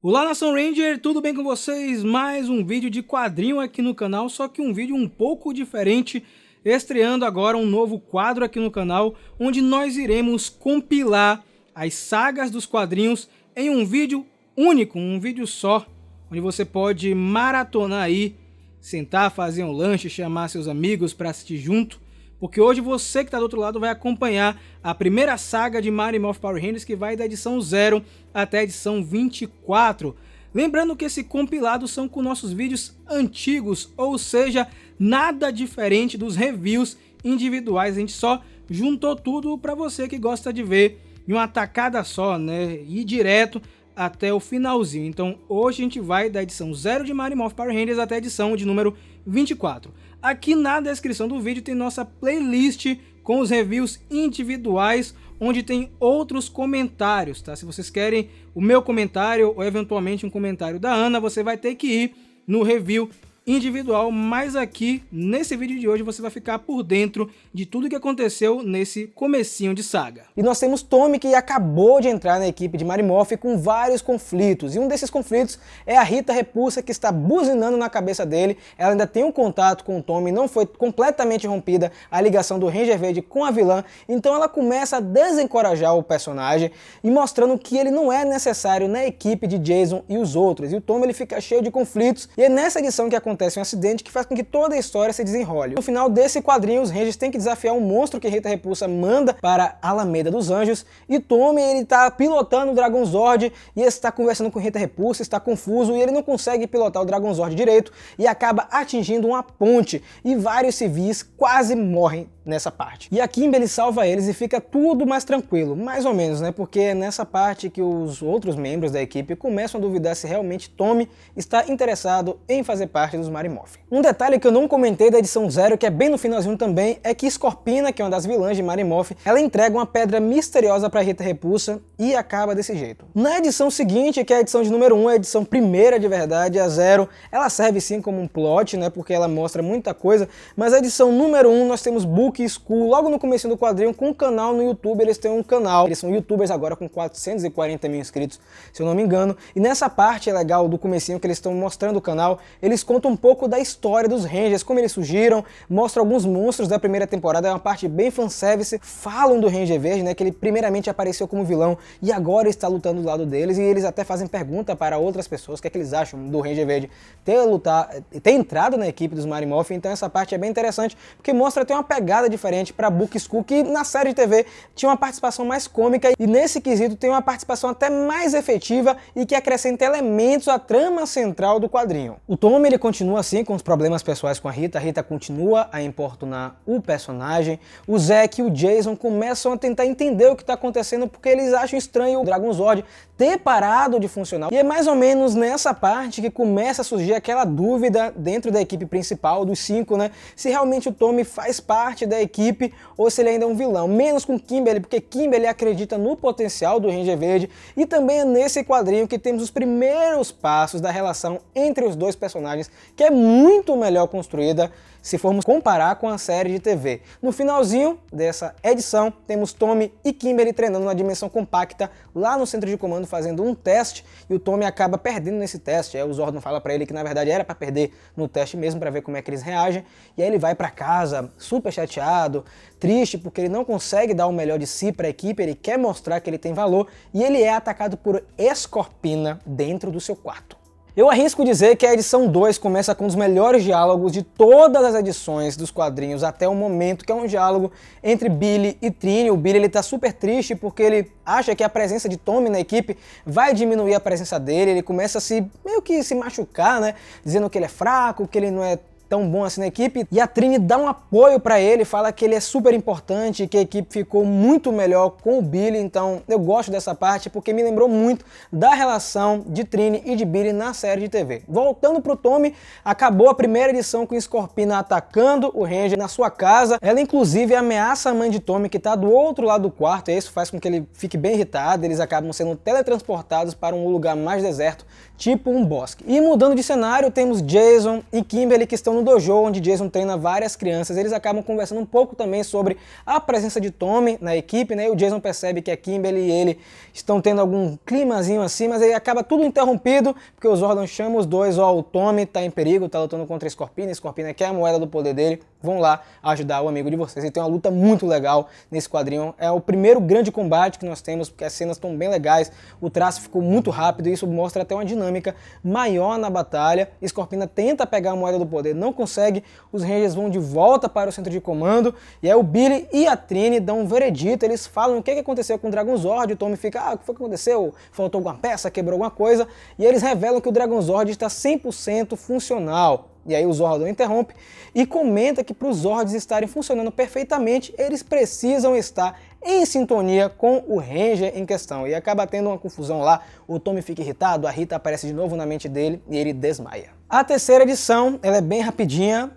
Olá, Nação Ranger, tudo bem com vocês? Mais um vídeo de quadrinho aqui no canal, só que um vídeo um pouco diferente, estreando agora um novo quadro aqui no canal, onde nós iremos compilar as sagas dos quadrinhos em um vídeo único, um vídeo só, onde você pode maratonar aí, sentar, fazer um lanche, chamar seus amigos para assistir junto, porque hoje você que está do outro lado vai acompanhar a primeira saga de Mighty Morphin Power Rangers, que vai da edição 0 até a edição 24. Lembrando que esse compilado são com nossos vídeos antigos, ou seja, nada diferente dos reviews individuais. A gente só juntou tudo para você que gosta de ver em uma tacada só, né? E direto até o finalzinho. Então hoje a gente vai da edição 0 de Mighty Morphin Power Rangers até a edição de número 24. Aqui na descrição do vídeo tem nossa playlist com os reviews individuais, onde tem outros comentários, tá? Se vocês querem o meu comentário ou eventualmente um comentário da Ana, você vai ter que ir no review individual, mas aqui nesse vídeo de hoje você vai ficar por dentro de tudo que aconteceu nesse comecinho de saga. E nós temos Tommy, que acabou de entrar na equipe de Mighty Morphin com vários conflitos, e um desses conflitos é a Rita Repulsa, que está buzinando na cabeça dele. Ela ainda tem um contato com o Tommy, não foi completamente rompida a ligação do Ranger Verde com a vilã, então ela começa a desencorajar o personagem e mostrando que ele não é necessário na equipe de Jason e os outros, e o Tommy ele fica cheio de conflitos, e é nessa edição que acontece um acidente que faz com que toda a história se desenrole. No final desse quadrinho, os Rangers têm que desafiar um monstro que Rita Repulsa manda para a Alameda dos Anjos, e Tommy ele está pilotando o Dragonzord e está conversando com Rita Repulsa, está confuso e ele não consegue pilotar o Dragonzord direito e acaba atingindo uma ponte, e vários civis quase morrem nessa parte. E a Kimberly salva eles e fica tudo mais tranquilo, mais ou menos, né? Porque é nessa parte que os outros membros da equipe começam a duvidar se realmente Tommy está interessado em fazer parte dos Mighty Morphin. Um detalhe que eu não comentei da edição 0, que é bem no finalzinho também, é que Scorpina, que é uma das vilãs de Mighty Morphin, ela entrega uma pedra misteriosa para Rita Repulsa e acaba desse jeito. Na edição seguinte, que é a edição de número 1, a edição primeira de verdade, a 0, ela serve sim como um plot, né? Porque ela mostra muita coisa, mas a edição número 1 nós temos Book School, logo no começo do quadrinho, com um canal no YouTube. Eles têm um canal, eles são youtubers agora com 440 mil inscritos, se eu não me engano, e nessa parte é legal do comecinho que eles estão mostrando o canal, eles contam um pouco da história dos Rangers, como eles surgiram, mostram alguns monstros da primeira temporada, é uma parte bem fanservice, falam do Ranger Verde, né, que ele primeiramente apareceu como vilão e agora está lutando do lado deles, e eles até fazem pergunta para outras pessoas, o que é que eles acham do Ranger Verde ter entrado na equipe dos Mighty Morphin. Então essa parte é bem interessante, porque mostra até uma pegada diferente para Book School, que na série de TV tinha uma participação mais cômica, e nesse quesito tem uma participação até mais efetiva e que acrescenta elementos à trama central do quadrinho. O Tommy ele continua assim com os problemas pessoais com a Rita continua a importunar o personagem, o Zack e o Jason começam a tentar entender o que está acontecendo, porque eles acham estranho o Dragonzord ter parado de funcionar, e é mais ou menos nessa parte que começa a surgir aquela dúvida dentro da equipe principal, dos 5, né, se realmente o Tommy faz parte da equipe ou se ele ainda é um vilão, menos com Kimberly, porque Kimberly acredita no potencial do Ranger Verde, e também é nesse quadrinho que temos os primeiros passos da relação entre os dois personagens, que é muito melhor construída se formos comparar com a série de TV. No finalzinho dessa edição, temos Tommy e Kimberly treinando na dimensão compacta lá no centro de comando, fazendo um teste, e o Tommy acaba perdendo nesse teste. Aí o Zordon fala pra ele que na verdade era pra perder no teste mesmo, pra ver como é que eles reagem, e aí ele vai pra casa super chateado, triste, porque ele não consegue dar o melhor de si pra equipe, ele quer mostrar que ele tem valor, e ele é atacado por Scorpina dentro do seu quarto. Eu arrisco dizer que a edição 2 começa com um dos melhores diálogos de todas as edições dos quadrinhos até o momento, que é um diálogo entre Billy e Trini. O Billy ele tá super triste porque ele acha que a presença de Tommy na equipe vai diminuir a presença dele, ele começa a meio que se machucar, né, dizendo que ele é fraco, que ele não é tão bom assim na equipe, e a Trini dá um apoio pra ele, fala que ele é super importante, que a equipe ficou muito melhor com o Billy. Então eu gosto dessa parte porque me lembrou muito da relação de Trini e de Billy na série de TV. Voltando pro Tommy, acabou a primeira edição com Scorpina atacando o Ranger na sua casa, ela inclusive ameaça a mãe de Tommy, que tá do outro lado do quarto, e isso faz com que ele fique bem irritado, eles acabam sendo teletransportados para um lugar mais deserto, tipo um bosque. E mudando de cenário, temos Jason e Kimberly, que estão no dojo onde Jason treina várias crianças. Eles acabam conversando um pouco também sobre a presença de Tommy na equipe, né? E o Jason percebe que a Kimberly e ele estão tendo algum climazinho assim, mas aí acaba tudo interrompido, porque o Zordon chama os dois, ó, o Tommy tá em perigo, tá lutando contra a Scorpina quer a moeda do poder dele, vão lá ajudar o amigo de vocês. E tem uma luta muito legal nesse quadrinho, é o primeiro grande combate que nós temos, porque as cenas estão bem legais, o traço ficou muito rápido e isso mostra até uma dinâmica maior na batalha. Scorpina tenta pegar a moeda do poder, não consegue, os Rangers vão de volta para o centro de comando, e aí o Billy e a Trini dão um veredito, eles falam o que aconteceu com o Dragon Zord, o Tommy fica, o que foi que aconteceu? Faltou alguma peça, quebrou alguma coisa, e eles revelam que o Dragon Zord está 100% funcional. E aí o Zordon interrompe e comenta que para os Zords estarem funcionando perfeitamente, eles precisam estar em sintonia com o Ranger em questão. E acaba tendo uma confusão lá, o Tommy fica irritado, a Rita aparece de novo na mente dele e ele desmaia. A terceira edição, ela é bem rapidinha,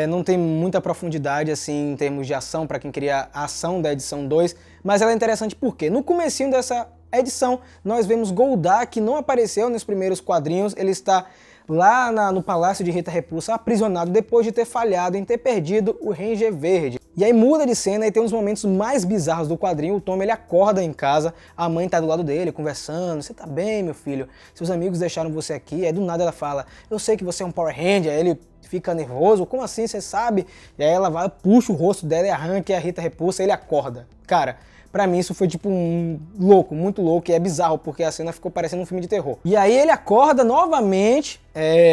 não tem muita profundidade assim em termos de ação para quem queria a ação da edição 2, mas ela é interessante porque no comecinho dessa edição nós vemos Goldar, que não apareceu nos primeiros quadrinhos, ele está lá no palácio de Rita Repulsa, aprisionado depois de ter falhado em ter perdido o Ranger Verde. E aí muda de cena e tem uns momentos mais bizarros do quadrinho. O Tommy ele acorda em casa, a mãe tá do lado dele conversando, você tá bem, meu filho? Seus amigos deixaram você aqui. Aí do nada ela fala, eu sei que você é um Power Ranger. Aí ele fica nervoso, como assim, você sabe? E aí ela vai, puxa o rosto dela e arranca a Rita Repulsa e ele acorda. Cara, pra mim isso foi tipo muito louco, e é bizarro, porque a cena ficou parecendo um filme de terror. E aí ele acorda novamente,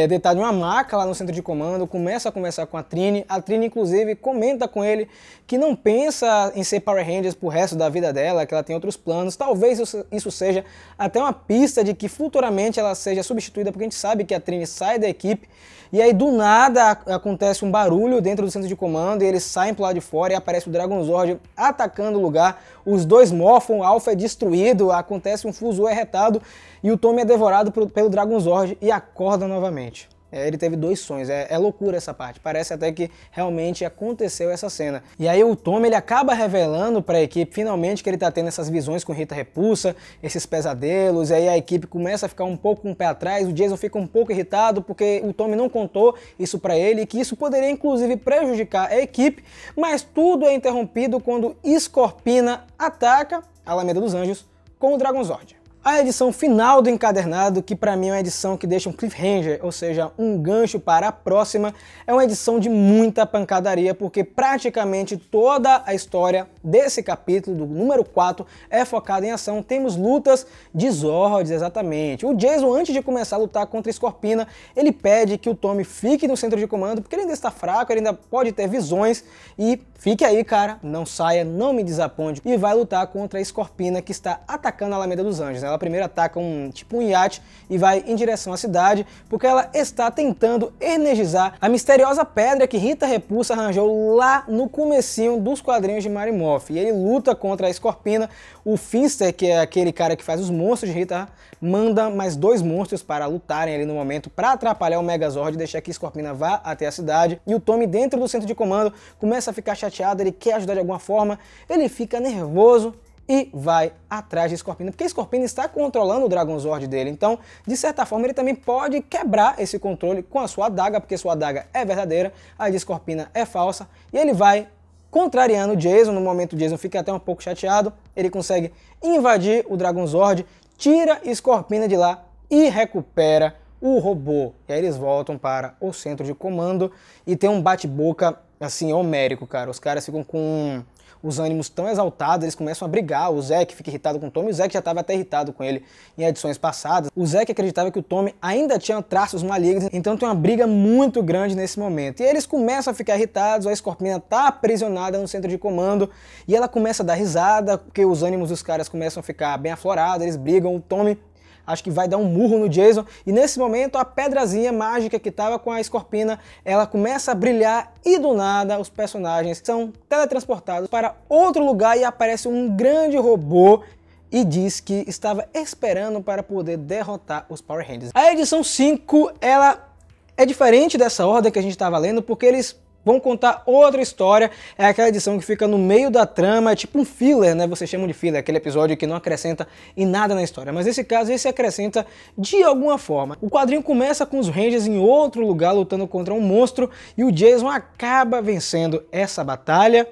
deitado em uma maca lá no centro de comando, começa a conversar com a Trini inclusive comenta com ele que não pensa em ser Power Rangers pro resto da vida dela, que ela tem outros planos, talvez isso seja até uma pista de que futuramente ela seja substituída, porque a gente sabe que a Trini sai da equipe, e aí do nada acontece um barulho dentro do centro de comando, e eles saem pro lado de fora e aparece o Dragon Zord atacando o lugar, os dois morfam, o Alpha é destruído, acontece um Fuzue retado, e o Tommy é devorado pelo Dragon Zord e acorda novamente. Ele teve dois sonhos, é loucura essa parte, parece até que realmente aconteceu essa cena. E aí o Tommy ele acaba revelando para a equipe finalmente que ele tá tendo essas visões com Rita Repulsa, esses pesadelos, e aí a equipe começa a ficar um pouco com o pé atrás, o Jason fica um pouco irritado porque o Tommy não contou isso para ele, e que isso poderia inclusive prejudicar a equipe, mas tudo é interrompido quando Scorpina ataca a Alameda dos Anjos com o Dragon Zord. A edição final do encadernado, que para mim é uma edição que deixa um cliffhanger, ou seja, um gancho para a próxima, é uma edição de muita pancadaria, porque praticamente toda a história desse capítulo, do número 4, é focada em ação. Temos lutas de Zords, exatamente. O Jason, antes de começar a lutar contra a Scorpina, ele pede que o Tommy fique no centro de comando, porque ele ainda está fraco, ele ainda pode ter visões, e fique aí, cara, não saia, não me desaponte, e vai lutar contra a Scorpina, que está atacando a Alameda dos Anjos. Ela primeiro ataca um iate e vai em direção à cidade, porque ela está tentando energizar a misteriosa pedra que Rita Repulsa arranjou lá no comecinho dos quadrinhos de Mary Morph. E ele luta contra a Scorpina, o Finster, que é aquele cara que faz os monstros de Rita, manda mais dois monstros para lutarem ali no momento, para atrapalhar o Megazord e deixar que a Scorpina vá até a cidade. E o Tommy, dentro do centro de comando, começa a ficar chateado, ele quer ajudar de alguma forma, ele fica nervoso e vai atrás de Scorpina, porque a Scorpina está controlando o Dragon Zord dele, então, de certa forma, ele também pode quebrar esse controle com a sua adaga, porque sua adaga é verdadeira, a de Scorpina é falsa, e ele vai contrariando o Jason. No momento o Jason fica até um pouco chateado, ele consegue invadir o Dragon Zord, tira Scorpina de lá e recupera o robô. E aí eles voltam para o centro de comando e tem um bate-boca, assim, homérico, cara. Os caras ficam com os ânimos tão exaltados, eles começam a brigar. O Zack fica irritado com o Tommy, o Zack já estava até irritado com ele em edições passadas. O Zack acreditava que o Tommy ainda tinha traços malignos, então tem uma briga muito grande nesse momento. E eles começam a ficar irritados, a Scorpina está aprisionada no centro de comando, e ela começa a dar risada, porque os ânimos dos caras começam a ficar bem aflorados, eles brigam, o Tommy acho que vai dar um murro no Jason, e nesse momento a pedrazinha mágica que estava com a Scorpina, ela começa a brilhar e do nada os personagens são teletransportados para outro lugar e aparece um grande robô e diz que estava esperando para poder derrotar os Power Rangers. A edição 5, ela é diferente dessa ordem que a gente estava lendo, porque eles vão contar outra história, é aquela edição que fica no meio da trama, é tipo um filler, né? Vocês chamam de filler, aquele episódio que não acrescenta em nada na história. Mas nesse caso, esse acrescenta de alguma forma. O quadrinho começa com os Rangers em outro lugar lutando contra um monstro e o Jason acaba vencendo essa batalha.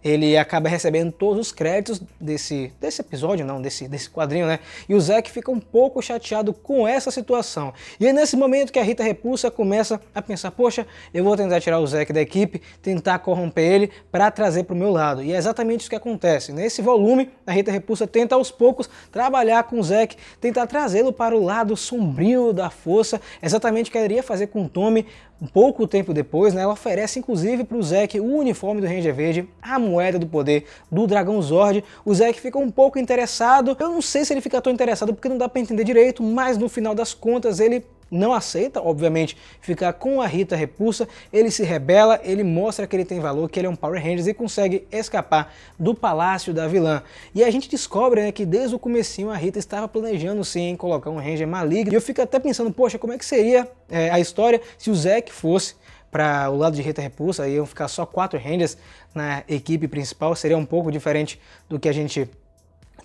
Ele acaba recebendo todos os créditos desse episódio, não, desse quadrinho, né? E o Zack fica um pouco chateado com essa situação. E é nesse momento que a Rita Repulsa começa a pensar, poxa, eu vou tentar tirar o Zack da equipe, tentar corromper ele para trazer para o meu lado. E é exatamente isso que acontece. Nesse volume, a Rita Repulsa tenta aos poucos trabalhar com o Zack, tentar trazê-lo para o lado sombrio da força, exatamente o que ela iria fazer com o Tommy. Um pouco tempo depois, né, ela oferece inclusive para o Zack o uniforme do Ranger Verde, a moeda do poder do Dragão Zord. O Zack fica um pouco interessado, eu não sei se ele fica tão interessado porque não dá para entender direito, mas no final das contas ele não aceita, obviamente, ficar com a Rita Repulsa, ele se rebela, ele mostra que ele tem valor, que ele é um Power Rangers e consegue escapar do palácio da vilã. E a gente descobre, né, que desde o comecinho a Rita estava planejando sim em colocar um Ranger maligno, e eu fico até pensando, poxa, como é que seria a história se o Zack fosse para o lado de Rita Repulsa, iam ficar só 4 Rangers na equipe principal, seria um pouco diferente do que a gente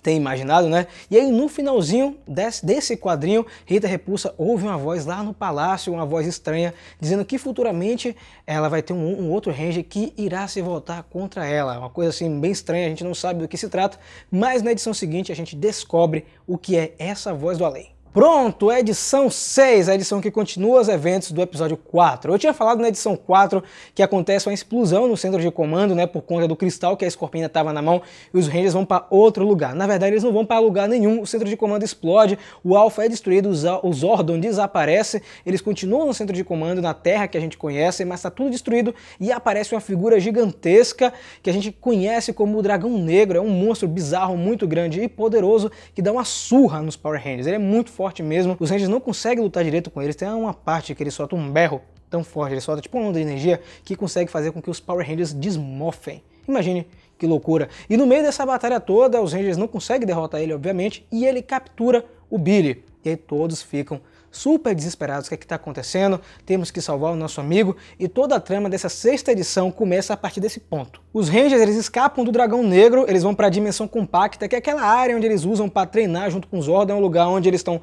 tem imaginado, né? E aí no finalzinho desse quadrinho, Rita Repulsa ouve uma voz lá no palácio, uma voz estranha, dizendo que futuramente ela vai ter um outro Ranger que irá se voltar contra ela. Uma coisa assim bem estranha, a gente não sabe do que se trata, mas na edição seguinte a gente descobre o que é essa voz do além. Pronto, edição 6, a edição que continua os eventos do episódio 4. Eu tinha falado na edição 4 que acontece uma explosão no centro de comando, né, por conta do cristal que a Escorpina estava na mão e os Rangers vão para outro lugar. Na verdade, eles não vão para lugar nenhum, o centro de comando explode, o Alpha é destruído, o Zordon desaparece, eles continuam no centro de comando, na Terra que a gente conhece, mas está tudo destruído e aparece uma figura gigantesca que a gente conhece como o Dragão Negro, é um monstro bizarro, muito grande e poderoso que dá uma surra nos Power Rangers, ele é muito forte mesmo, os Rangers não conseguem lutar direito com eles, tem uma parte que ele solta um berro tão forte, ele solta tipo uma onda de energia que consegue fazer com que os Power Rangers desmorfem. Imagine que loucura. E no meio dessa batalha toda, os Rangers não conseguem derrotar ele, obviamente, e ele captura o Billy. E aí todos ficam super desesperados, o que é que está acontecendo, temos que salvar o nosso amigo, e toda a trama dessa 6ª edição começa a partir desse ponto. Os Rangers, eles escapam do Dragão Negro, eles vão para a Dimensão Compacta, que é aquela área onde eles usam para treinar junto com os Zordon, é um lugar onde eles estão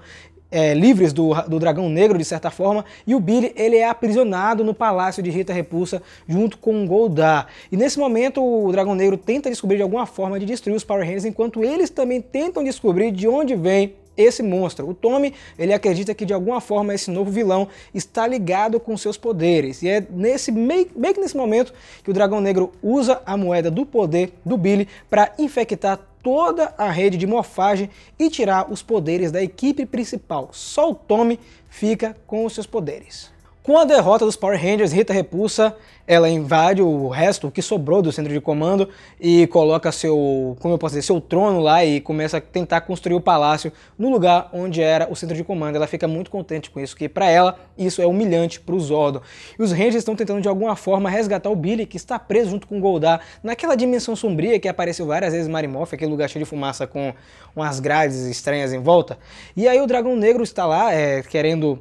livres do Dragão Negro, de certa forma, e o Billy, ele é aprisionado no palácio de Rita Repulsa, junto com o Goldar. E nesse momento, o Dragão Negro tenta descobrir de alguma forma de destruir os Power Rangers, enquanto eles também tentam descobrir de onde vem esse monstro. O Tommy, ele acredita que de alguma forma esse novo vilão está ligado com seus poderes. E é meio que nesse momento que o Dragão Negro usa a moeda do poder do Billy para infectar toda a rede de morfagem e tirar os poderes da equipe principal. Só o Tommy fica com os seus poderes. Com a derrota dos Power Rangers, Rita Repulsa, ela invade o resto, o que sobrou do centro de comando e coloca seu trono lá e começa a tentar construir o palácio no lugar onde era o centro de comando. Ela fica muito contente com isso, porque para ela isso é humilhante para o Zordon. E os Rangers estão tentando de alguma forma resgatar o Billy, que está preso junto com o Goldar naquela dimensão sombria que apareceu várias vezes em Marimorph, aquele lugar cheio de fumaça com umas grades estranhas em volta. E aí o Dragão Negro está lá querendo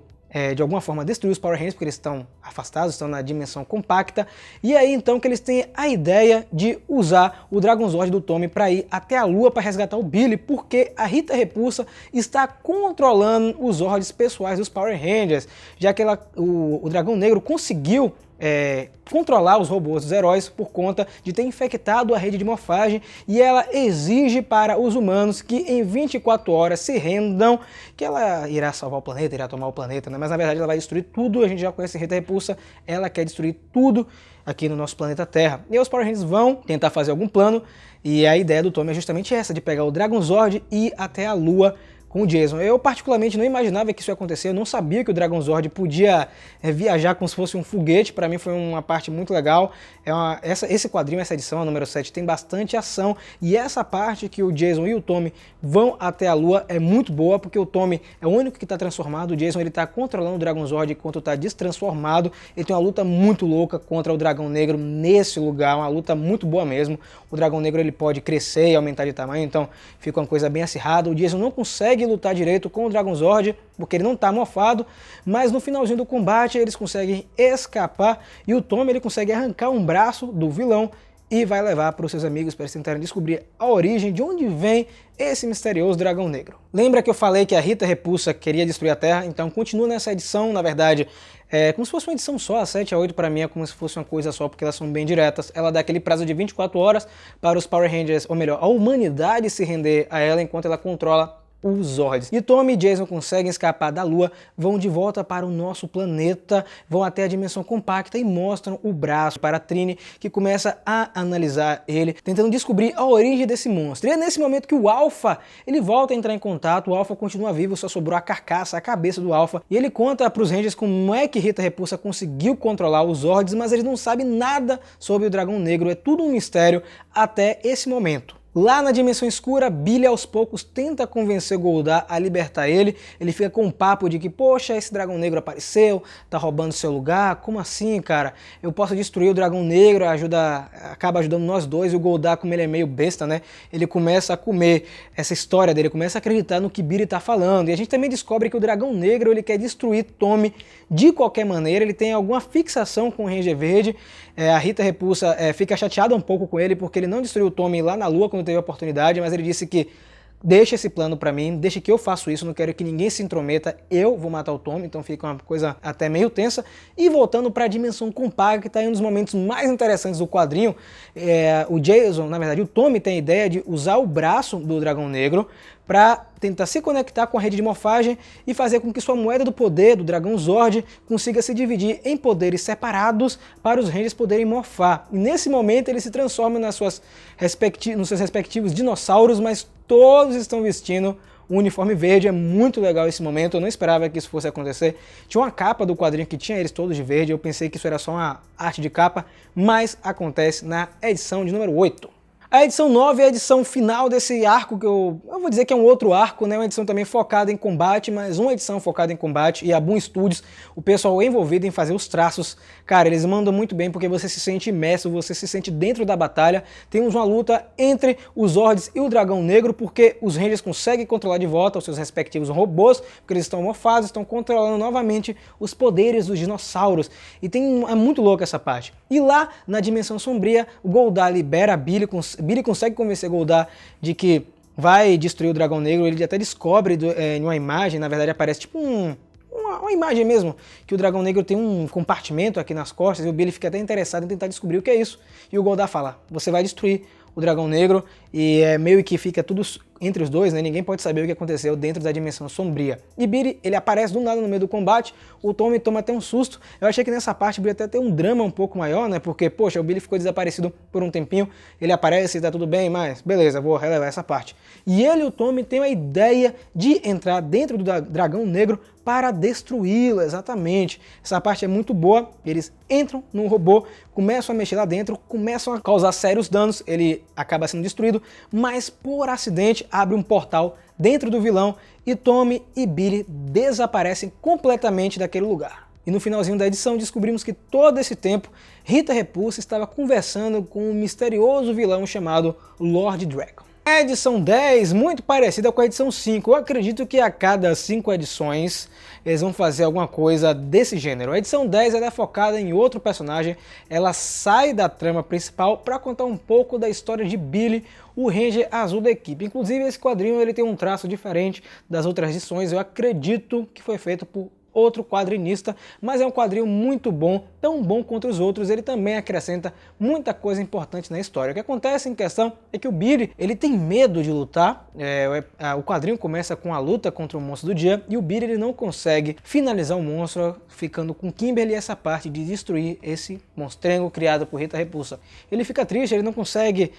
de alguma forma destruir os Power Rangers, porque eles estão afastados, estão na dimensão compacta, e aí então que eles têm a ideia de usar o Dragon Zord do Tommy para ir até a Lua para resgatar o Billy, porque a Rita Repulsa está controlando os Zords pessoais dos Power Rangers, já que o Dragão Negro conseguiu controlar os robôs dos heróis por conta de ter infectado a rede de morfagem, e ela exige para os humanos que em 24 horas se rendam, que ela irá salvar o planeta, irá tomar o planeta, né? Mas na verdade ela vai destruir tudo. A gente já conhece a Rita Repulsa, ela quer destruir tudo aqui no nosso planeta Terra. E os Power Rangers vão tentar fazer algum plano, e a ideia do Tommy é justamente essa, de pegar o Dragon Zord e ir até a Lua com o Jason. Eu particularmente não imaginava que isso ia acontecer, eu não sabia que o Dragon Zord podia viajar como se fosse um foguete. Para mim foi uma parte muito legal. Esse quadrinho, essa edição, a número 7, tem bastante ação, e essa parte que o Jason e o Tommy vão até a Lua é muito boa, porque o Tommy é o único que está transformado, o Jason ele está controlando o Dragon Zord enquanto está destransformado. Ele tem uma luta muito louca contra o Dragão Negro nesse lugar, uma luta muito boa mesmo. O Dragão Negro ele pode crescer e aumentar de tamanho, então fica uma coisa bem acirrada. O Jason não consegue consegue lutar direito com o Dragon Zord, porque ele não tá mofado, mas no finalzinho do combate eles conseguem escapar e o Tommy ele consegue arrancar um braço do vilão e vai levar para os seus amigos para eles tentarem descobrir a origem de onde vem esse misterioso dragão negro. Lembra que eu falei que a Rita Repulsa queria destruir a Terra? Então continua nessa edição, na verdade, como se fosse uma edição só, a 7 a 8 para mim é como se fosse uma coisa só, porque elas são bem diretas. Ela dá aquele prazo de 24 horas para os Power Rangers, ou melhor, a humanidade se render a ela enquanto ela controla os Zords. E Tommy e Jason conseguem escapar da Lua, vão de volta para o nosso planeta, vão até a dimensão compacta e mostram o braço para a Trini, que começa a analisar ele, tentando descobrir a origem desse monstro. E é nesse momento que o Alpha, ele volta a entrar em contato, o Alpha continua vivo, só sobrou a carcaça, a cabeça do Alpha, e ele conta para os Rangers como é que Rita Repulsa conseguiu controlar os Zords, mas eles não sabem nada sobre o Dragão Negro, é tudo um mistério até esse momento. Lá na dimensão escura, Billy aos poucos tenta convencer Goldar a libertar ele. Ele fica com um papo de que, poxa, esse dragão negro apareceu, tá roubando seu lugar. Como assim, cara? Eu posso destruir o dragão negro, acaba ajudando nós dois. E o Goldar, como ele é meio besta, né? Ele começa a comer essa história dele, começa a acreditar no que Billy tá falando. E a gente também descobre que o dragão negro, ele quer destruir Tommy de qualquer maneira. Ele tem alguma fixação com o Ranger Verde. A Rita Repulsa fica chateada um pouco com ele porque ele não destruiu o Tommy lá na Lua quando teve a oportunidade, mas ele disse que deixa esse plano pra mim, deixa que eu faço isso, não quero que ninguém se intrometa, eu vou matar o Tommy, então fica uma coisa até meio tensa. E voltando para a dimensão compacta, em um dos momentos mais interessantes do quadrinho, o Jason, na verdade o Tommy tem a ideia de usar o braço do Dragão Negro para tentar se conectar com a rede de morfagem e fazer com que sua moeda do poder, do Dragão Zord, consiga se dividir em poderes separados para os Rangers poderem morfar. E nesse momento ele se transforma nos seus respectivos dinossauros, mas todos estão vestindo o uniforme verde. É muito legal esse momento, eu não esperava que isso fosse acontecer. Tinha uma capa do quadrinho que tinha eles todos de verde, eu pensei que isso era só uma arte de capa, mas acontece na edição de número 8. A edição 9 é a edição final desse arco que eu vou dizer que é um outro arco, né? Uma edição também focada em combate, mas uma edição focada em combate, e a Boom Studios, o pessoal envolvido em fazer os traços, cara, eles mandam muito bem porque você se sente imerso, você se sente dentro da batalha. Temos uma luta entre os Zords e o Dragão Negro, porque os Rangers conseguem controlar de volta os seus respectivos robôs, porque eles estão morfados, estão controlando novamente os poderes dos dinossauros, e é muito louco essa parte. E lá na Dimensão Sombria, o Goldar libera a Billy consegue convencer Goldar de que vai destruir o Dragão Negro. Ele até descobre em uma imagem, na verdade aparece tipo uma imagem mesmo, que o Dragão Negro tem um compartimento aqui nas costas, e o Billy fica até interessado em tentar descobrir o que é isso. E o Goldar fala, você vai destruir o Dragão Negro, e meio que fica tudo entre os dois, né? Ninguém pode saber o que aconteceu dentro da Dimensão Sombria. E Billy, ele aparece do nada no meio do combate, o Tommy toma até um susto. Eu achei que nessa parte Billy até tem um drama um pouco maior, né? Porque, poxa, o Billy ficou desaparecido por um tempinho, ele aparece e tá tudo bem, mas beleza, vou relevar essa parte. E ele e o Tommy têm a ideia de entrar dentro do Dragão Negro para destruí-lo, exatamente. Essa parte é muito boa, eles entram no robô, começam a mexer lá dentro, começam a causar sérios danos, ele acaba sendo destruído, mas por acidente abre um portal dentro do vilão e Tommy e Billy desaparecem completamente daquele lugar. E no finalzinho da edição descobrimos que todo esse tempo Rita Repulsa estava conversando com um misterioso vilão chamado Lord Dragon. A edição 10, muito parecida com a edição 5, eu acredito que a cada 5 edições eles vão fazer alguma coisa desse gênero. A edição 10 ela é focada em outro personagem, ela sai da trama principal para contar um pouco da história de Billy, o Ranger azul da equipe. Inclusive esse quadrinho ele tem um traço diferente das outras edições, eu acredito que foi feito por outro quadrinista, mas é um quadrinho muito bom, tão bom quanto os outros. Ele também acrescenta muita coisa importante na história. O que acontece em questão é que o Billy, ele tem medo de lutar. O quadrinho começa com a luta contra o monstro do dia e o Billy ele não consegue finalizar o monstro, ficando com Kimberly essa parte de destruir esse monstrengo criado por Rita Repulsa. Ele fica triste, ele não consegue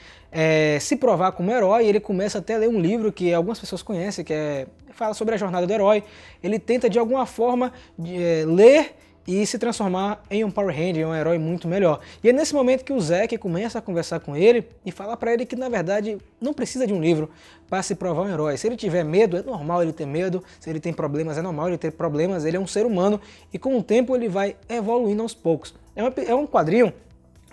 se provar como herói, ele começa até a ler um livro que algumas pessoas conhecem, que fala sobre a jornada do herói. Ele tenta de alguma forma ler e se transformar em um Power Ranger, um herói muito melhor. E é nesse momento que o Zack começa a conversar com ele e fala para ele que na verdade não precisa de um livro para se provar um herói. Se ele tiver medo, é normal ele ter medo. Se ele tem problemas, é normal ele ter problemas. Ele é um ser humano e com o tempo ele vai evoluindo aos poucos. É um quadrinho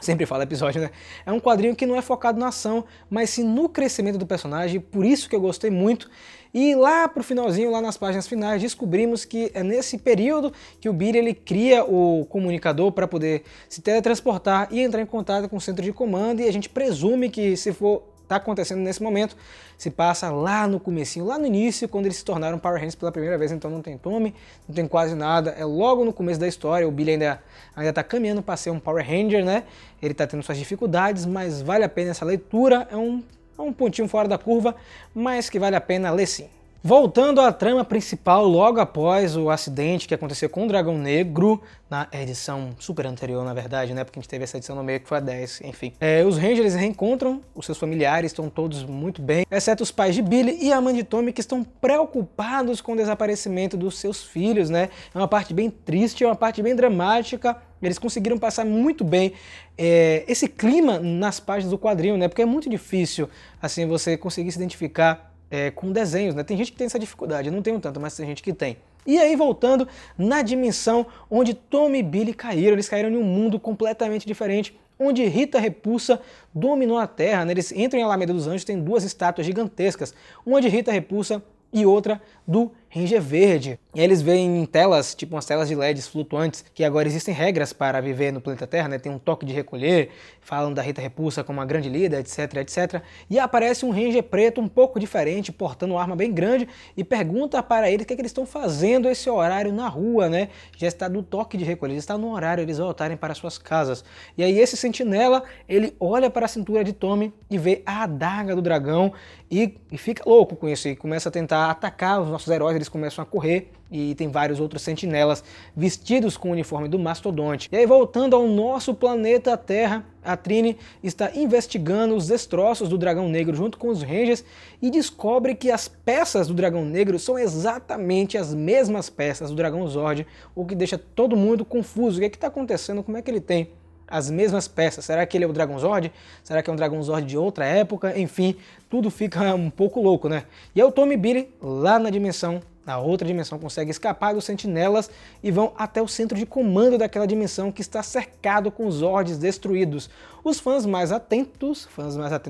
sempre falo episódio, né? É um quadrinho que não é focado na ação, mas sim no crescimento do personagem, por isso que eu gostei muito. E lá pro finalzinho, lá nas páginas finais, descobrimos que é nesse período que o Billy ele cria o comunicador para poder se teletransportar e entrar em contato com o centro de comando, e a gente presume que se for tá acontecendo nesse momento, se passa lá no comecinho, lá no início, quando eles se tornaram Power Rangers pela primeira vez. Então não tem Tommy, não tem quase nada, é logo no começo da história. O Billy ainda tá caminhando para ser um Power Ranger, né? Ele tá tendo suas dificuldades, mas vale a pena essa leitura. É um pontinho fora da curva, mas que vale a pena ler sim. Voltando à trama principal, logo após o acidente que aconteceu com o Dragão Negro, na edição super anterior, na verdade, né? Porque a gente teve essa edição no meio que foi a 10, enfim. Os Rangers reencontram os seus familiares, estão todos muito bem, exceto os pais de Billy e a mãe de Tommy, que estão preocupados com o desaparecimento dos seus filhos, né? É uma parte bem triste, é uma parte bem dramática. Eles conseguiram passar muito bem esse clima nas páginas do quadrinho, né? Porque é muito difícil, assim, você conseguir se identificar com desenhos, né? Tem gente que tem essa dificuldade, eu não tenho tanto, mas tem gente que tem. E aí, voltando na dimensão onde Tommy e Billy caíram, eles caíram em um mundo completamente diferente, onde Rita Repulsa dominou a Terra, né? Eles entram em Alameda dos Anjos, tem duas estátuas gigantescas, uma de Rita Repulsa e outra do Ranger Verde. E aí eles veem em telas, tipo umas telas de LEDs flutuantes, que agora existem regras para viver no planeta Terra, né? Tem um toque de recolher, falam da Rita Repulsa como uma grande líder, etc, etc. E aparece um Ranger preto um pouco diferente, portando uma arma bem grande, e pergunta para eles o que eles estão fazendo esse horário na rua, né? Já está do toque de recolher, está no horário eles voltarem para suas casas. E aí esse sentinela, ele olha para a cintura de Tommy e vê a adaga do dragão e fica louco com isso, e começa a tentar atacar os nossos heróis. Eles começam a correr e tem vários outros sentinelas vestidos com o uniforme do mastodonte. E aí, voltando ao nosso planeta Terra, a Trini está investigando os destroços do Dragão Negro junto com os Rangers e descobre que as peças do Dragão Negro são exatamente as mesmas peças do Dragão Zord, o que deixa todo mundo confuso. O que é que está acontecendo? Como é que ele tem as mesmas peças? Será que ele é o Dragão Zord? Será que é um Dragão Zord de outra época? Enfim, tudo fica um pouco louco, né? E aí o Tommy e Billy, lá na outra dimensão, conseguem escapar dos sentinelas e vão até o centro de comando daquela dimensão, que está cercado com Zords destruídos. Os fãs mais atentos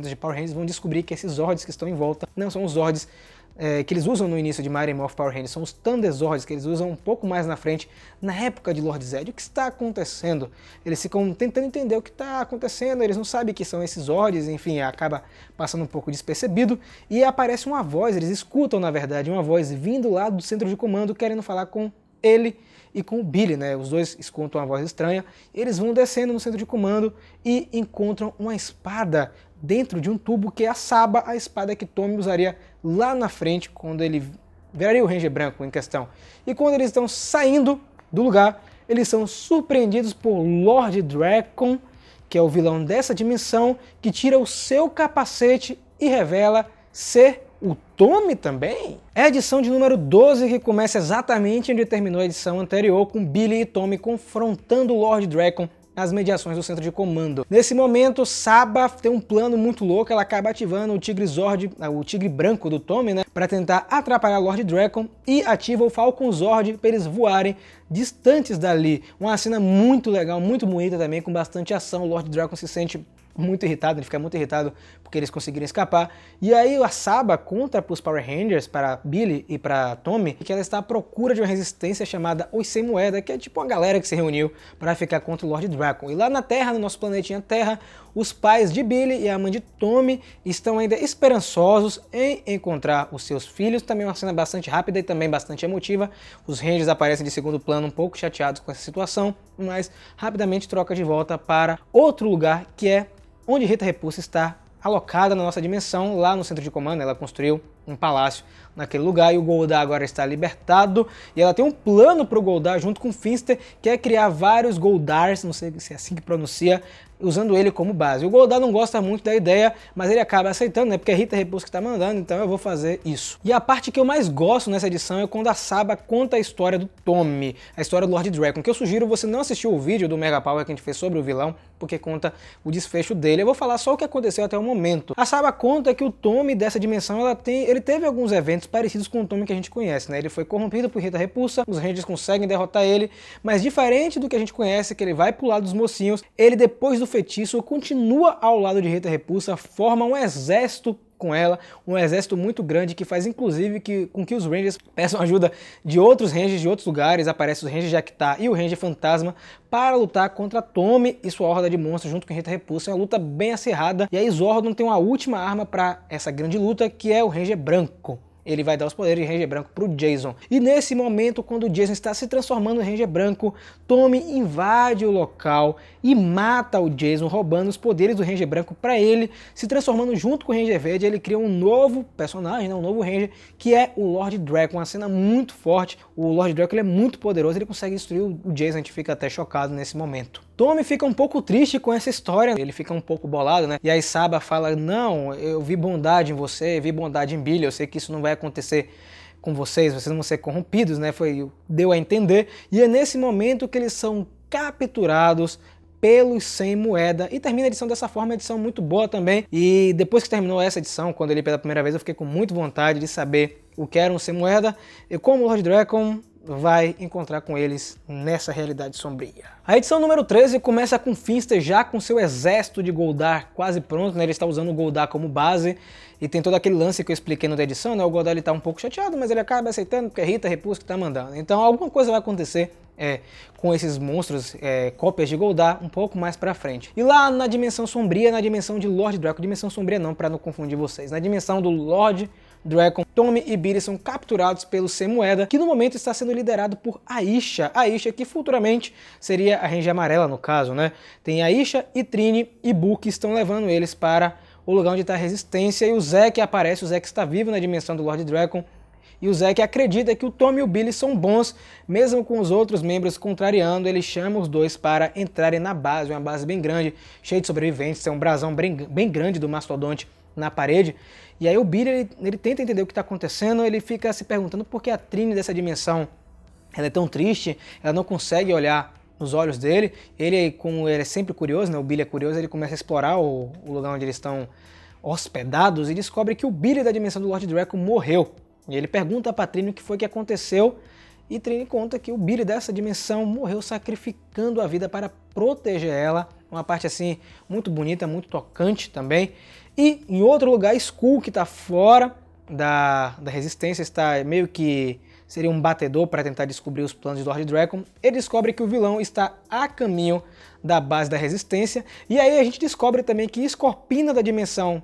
de Power Rangers vão descobrir que esses Zords que estão em volta não são os Zords que eles usam no início de Mighty Morphin Power Rangers, são os Thunder Zords, que eles usam um pouco mais na frente, na época de Lord Zedd. O que está acontecendo? Eles ficam tentando entender o que está acontecendo, eles não sabem que são esses Zords, enfim, acaba passando um pouco despercebido, e aparece uma voz, eles escutam, na verdade, uma voz vindo lá do centro de comando, querendo falar com ele e com o Billy, né? Os dois escutam uma voz estranha, eles vão descendo no centro de comando e encontram uma espada dentro de um tubo, que é a Saba, a espada que Tommy usaria lá na frente, quando ele viraria o Ranger branco em questão. E quando eles estão saindo do lugar, eles são surpreendidos por Lord Drakkon, que é o vilão dessa dimensão, que tira o seu capacete e revela ser o Tommy também. É a edição de número 12, que começa exatamente onde terminou a edição anterior, com Billy e Tommy confrontando o Lord Drakkon nas mediações do centro de comando. Nesse momento, Saba tem um plano muito louco, ela acaba ativando o Tigre Zord, o Tigre Branco do Tommy, né, para tentar atrapalhar o Lord Drakkon, e ativa o Falcon Zord para eles voarem distantes dali. Uma cena muito legal, muito bonita também, com bastante ação. O Lord Drakkon se sente muito irritado, ele fica muito irritado porque eles conseguiram escapar. E aí a Saba conta para os Power Rangers, para Billy e para Tommy, que ela está à procura de uma resistência chamada Os Sem Moeda, que é tipo uma galera que se reuniu para ficar contra o Lord Drakkon. E lá na Terra, no nosso planetinha Terra, os pais de Billy e a mãe de Tommy estão ainda esperançosos em encontrar os seus filhos. Também uma cena bastante rápida e também bastante emotiva. Os Rangers aparecem de segundo plano, um pouco chateados com essa situação, mas rapidamente troca de volta para outro lugar, que é onde Rita Repulsa está alocada na nossa dimensão, lá no centro de comando. Ela construiu um palácio naquele lugar e o Goldar agora está libertado, e ela tem um plano para o Goldar junto com o Finster, que é criar vários Goldars, não sei se é assim que pronuncia, usando ele como base. O Goldar não gosta muito da ideia, mas ele acaba aceitando, né? Porque é Rita Repulsa que está mandando, então eu vou fazer isso. E a parte que eu mais gosto nessa edição é quando a Saba conta a história do Tommy, a história do Lord Drakkon, que eu sugiro você não assistir o vídeo do Mega Power que a gente fez sobre o vilão, porque conta o desfecho dele. Eu vou falar só o que aconteceu até o momento. A Saba conta que o Tommy dessa dimensão, ele teve alguns eventos parecidos com o Tommy que a gente conhece, né? Ele foi corrompido por Rita Repulsa, os Rangers conseguem derrotar ele, mas diferente do que a gente conhece, que ele vai pro lado dos mocinhos, ele depois do feitiço continua ao lado de Rita Repulsa, forma um exército com ela, um exército muito grande que faz inclusive com que os Rangers peçam ajuda de outros Rangers de outros lugares, aparece os Rangers de Actar e o Ranger Fantasma para lutar contra Tommy e sua horda de monstros junto com Rita Repulsa. É uma luta bem acirrada e aí Zordon tem uma última arma para essa grande luta, que é o Ranger Branco. Ele vai dar os poderes de Ranger Branco para o Jason. E nesse momento, quando o Jason está se transformando em Ranger Branco, Tommy invade o local e mata o Jason, roubando os poderes do Ranger Branco para ele, se transformando junto com o Ranger Verde. Ele cria um novo personagem, né, um novo Ranger, que é o Lord Drakkon. Uma cena muito forte. O Lord Drakkon ele é muito poderoso, ele consegue destruir o Jason, a gente fica até chocado nesse momento. Tommy fica um pouco triste com essa história, ele fica um pouco bolado, né? E aí Saba fala, não, eu vi bondade em você, vi bondade em Billy, eu sei que isso não vai acontecer com vocês não vão ser corrompidos, né? Deu a entender. E é nesse momento que eles são capturados pelos Sem Moeda, e termina a edição dessa forma, uma edição muito boa também. E depois que terminou essa edição, quando eu li pela primeira vez, eu fiquei com muita vontade de saber o que era um Sem Moeda e como o Lord Drakkon vai encontrar com eles nessa realidade sombria. A edição número 13 começa com Finster já com seu exército de Goldar quase pronto, né? Ele está usando o Goldar como base e tem todo aquele lance que eu expliquei no da edição, né? O Goldar ele tá um pouco chateado, mas ele acaba aceitando porque é Rita Repulsa que tá mandando. Então alguma coisa vai acontecer com esses monstros, cópias de Goldar, um pouco mais pra frente. E lá na dimensão sombria, na dimensão de Lord Drakkon, dimensão sombria não, pra não confundir vocês, na dimensão do Lord Drakkon, Tommy e Billy são capturados pelo Sem Moeda, que no momento está sendo liderado por Aisha. Aisha, que futuramente seria a Ranger Amarela no caso, né? Tem Aisha e Trini e Boo que estão levando eles para o lugar onde está a Resistência, e o Zack aparece, o Zack está vivo na dimensão do Lord Drakkon, e o Zack acredita que o Tommy e o Billy são bons, mesmo com os outros membros contrariando. Ele chama os dois para entrarem na base, uma base bem grande, cheia de sobreviventes, tem um brasão bem grande do mastodonte na parede. E aí o Billy, ele tenta entender o que está acontecendo, ele fica se perguntando por que a Trini dessa dimensão ela é tão triste, ela não consegue olhar nos olhos dele. Ele, como ele é sempre curioso, né, o Billy é curioso, ele começa a explorar o lugar onde eles estão hospedados e descobre que o Billy da dimensão do Lord Drakkon morreu. E ele pergunta para Trini o que foi que aconteceu, e Trini conta que o Billy dessa dimensão morreu sacrificando a vida para proteger ela. Uma parte assim muito bonita, muito tocante também. E em outro lugar, Skull, que está fora da Resistência, está meio que seria um batedor para tentar descobrir os planos de Lord Drakkon. Ele descobre que o vilão está a caminho da base da Resistência. E aí a gente descobre também que Scorpina da dimensão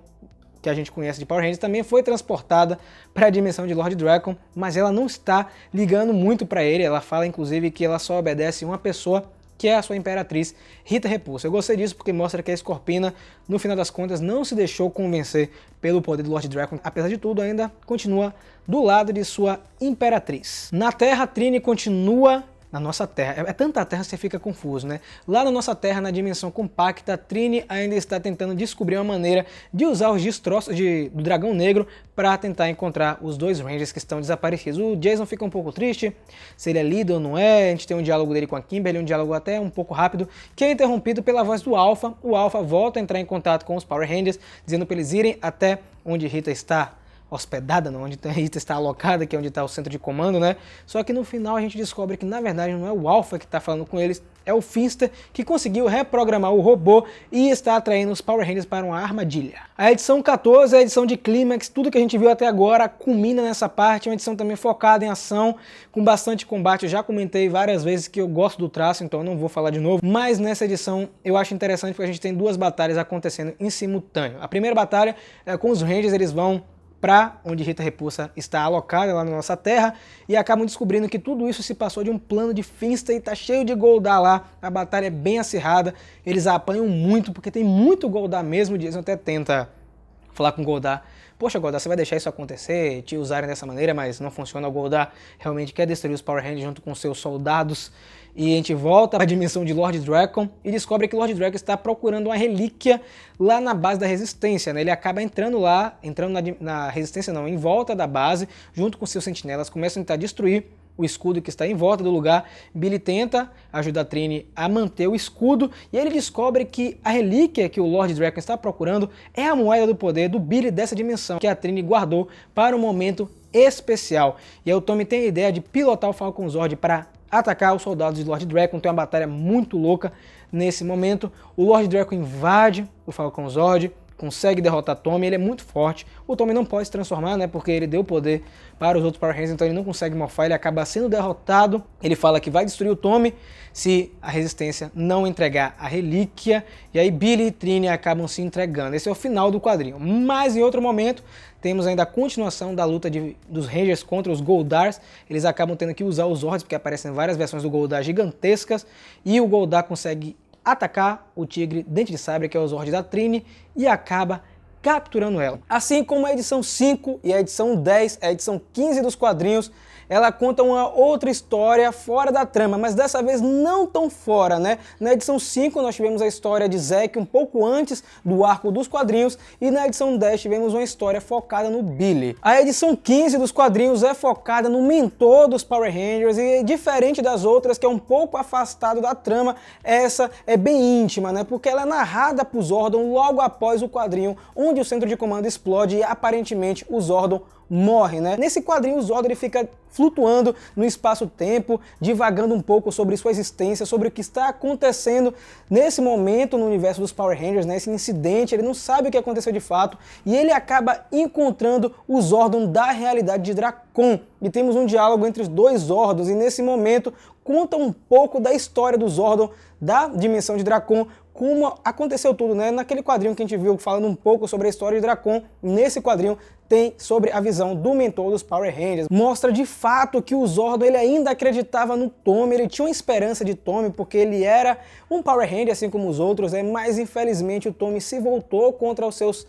que a gente conhece de Power Rangers também foi transportada para a dimensão de Lord Drakkon, mas ela não está ligando muito para ele. Ela fala inclusive que ela só obedece uma pessoa, que é a sua imperatriz, Rita Repulsa. Eu gostei disso porque mostra que a Scorpina, no final das contas, não se deixou convencer pelo poder do Lord Drakkon. Apesar de tudo, ainda continua do lado de sua imperatriz. Na Terra, Trini continua na nossa Terra. É tanta Terra que você fica confuso, né? Lá na nossa Terra, na dimensão compacta, Trini ainda está tentando descobrir uma maneira de usar os destroços do Dragão Negro para tentar encontrar os dois Rangers que estão desaparecidos. O Jason fica um pouco triste, se ele é líder ou não é. A gente tem um diálogo dele com a Kimberly, um diálogo até um pouco rápido, que é interrompido pela voz do Alpha. O Alpha volta a entrar em contato com os Power Rangers, dizendo para eles irem até onde Rita está hospedada, não, onde a Rita está alocada, que é onde está o centro de comando, né? Só que no final a gente descobre que na verdade não é o Alpha que está falando com eles, é o Finster, que conseguiu reprogramar o robô e está atraindo os Power Rangers para uma armadilha. A edição 14 é a edição de clímax, tudo que a gente viu até agora culmina nessa parte, é uma edição também focada em ação, com bastante combate. Eu já comentei várias vezes que eu gosto do traço, então eu não vou falar de novo, mas nessa edição eu acho interessante porque a gente tem duas batalhas acontecendo em simultâneo. A primeira batalha é com os Rangers, eles vão para onde Rita Repulsa está alocada lá na nossa Terra e acabam descobrindo que tudo isso se passou de um plano de Finster e tá cheio de Goldar lá. A batalha é bem acirrada, eles apanham muito porque tem muito Goldar mesmo. O Jason até tenta falar com o Goldar: poxa, Goldar, você vai deixar isso acontecer, te usarem dessa maneira, mas não funciona. O Goldar realmente quer destruir os Power Rangers junto com seus soldados. E a gente volta para a dimensão de Lord Drakkon e descobre que Lord Drakkon está procurando uma relíquia lá na base da Resistência, né? Ele acaba entrando lá, na Resistência não, em volta da base, junto com seus sentinelas, começam a tentar destruir o escudo que está em volta do lugar. Billy tenta ajudar Trini a manter o escudo e ele descobre que a relíquia que o Lord Drakkon está procurando é a moeda do poder do Billy dessa dimensão, que a Trini guardou para um momento especial. E aí o Tommy tem a ideia de pilotar o Falcon Zord para atacar os soldados de Lord Drakkon. Tem uma batalha muito louca nesse momento. O Lord Drakkon invade o Falcon Zord, consegue derrotar Tommy, ele é muito forte. O Tommy não pode se transformar, né, porque ele deu poder para os outros Power Rangers, então ele não consegue morfar, ele acaba sendo derrotado. Ele fala que vai destruir o Tommy se a resistência não entregar a relíquia, e aí Billy e Trini acabam se entregando. Esse é o final do quadrinho. Mas em outro momento temos ainda a continuação da luta dos Rangers contra os Goldars. Eles acabam tendo que usar os Zords, porque aparecem várias versões do Goldar gigantescas, e o Goldar consegue atacar o Tigre Dente de Sabre, que é o Zord da Trini, e acaba capturando ela. Assim como a edição 5 e a edição 10, a edição 15 dos quadrinhos, ela conta uma outra história fora da trama, mas dessa vez não tão fora, né? Na edição 5 nós tivemos a história de Zack um pouco antes do arco dos quadrinhos, e na edição 10 tivemos uma história focada no Billy. A edição 15 dos quadrinhos é focada no mentor dos Power Rangers, e diferente das outras, que é um pouco afastado da trama, essa é bem íntima, né? Porque ela é narrada por Zordon logo após o quadrinho onde o centro de comando explode e aparentemente o Zordon morre, né? Nesse quadrinho o Zordon ele fica flutuando no espaço-tempo, divagando um pouco sobre sua existência, sobre o que está acontecendo nesse momento no universo dos Power Rangers, né? Esse incidente, ele não sabe o que aconteceu de fato, e ele acaba encontrando o Zordon da realidade de Dracon. E temos um diálogo entre os dois Zordons, e nesse momento conta um pouco da história do Zordon da dimensão de Dracon, como aconteceu tudo, né? Naquele quadrinho que a gente viu falando um pouco sobre a história de Dracon, nesse quadrinho tem sobre a visão do mentor dos Power Rangers. Mostra de fato que o Zordon ele ainda acreditava no Tommy, ele tinha uma esperança de Tommy, porque ele era um Power Ranger assim como os outros, né? Mas infelizmente o Tommy se voltou contra os seus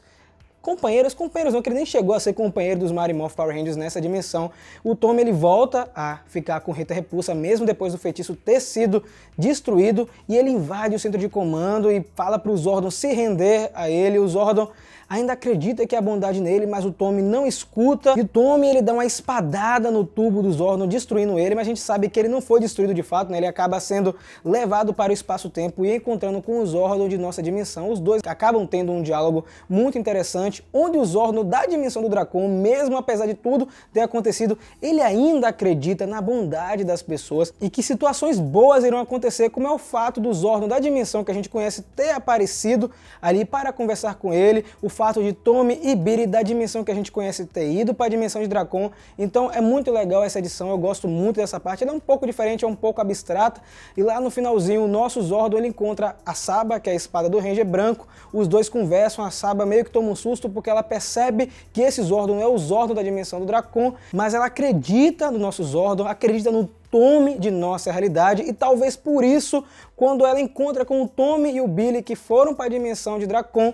companheiros não, que ele nem chegou a ser companheiro dos Mighty Morphin Power Rangers nessa dimensão. O Tommy ele volta a ficar com Rita Repulsa, mesmo depois do feitiço ter sido destruído, e ele invade o centro de comando e fala para o Zordon se render a ele. O Zordon ainda acredita que há bondade nele, mas o Tommy não escuta, e o Tommy ele dá uma espadada no tubo do Zordon, destruindo ele, mas a gente sabe que ele não foi destruído de fato, né? Ele acaba sendo levado para o espaço-tempo e encontrando com o Zordon de nossa dimensão. Os dois acabam tendo um diálogo muito interessante, onde o Zordon da dimensão do Dracon, mesmo apesar de tudo ter acontecido, ele ainda acredita na bondade das pessoas e que situações boas irão acontecer, como é o fato do Zordon da dimensão que a gente conhece ter aparecido ali para conversar com ele, o fato de Tommy e Billy da dimensão que a gente conhece ter ido para a dimensão de Dracon. Então é muito legal essa edição, eu gosto muito dessa parte. Ela é um pouco diferente, é um pouco abstrata, e lá no finalzinho o nosso Zordon ele encontra a Saba, que é a espada do Ranger branco. Os dois conversam, a Saba meio que toma um susto porque ela percebe que esse Zordon é o Zordon da dimensão do Dracon, mas ela acredita no nosso Zordon, acredita no Tommy de nossa realidade, e talvez por isso, quando ela encontra com o Tommy e o Billy que foram para a dimensão de Dracon,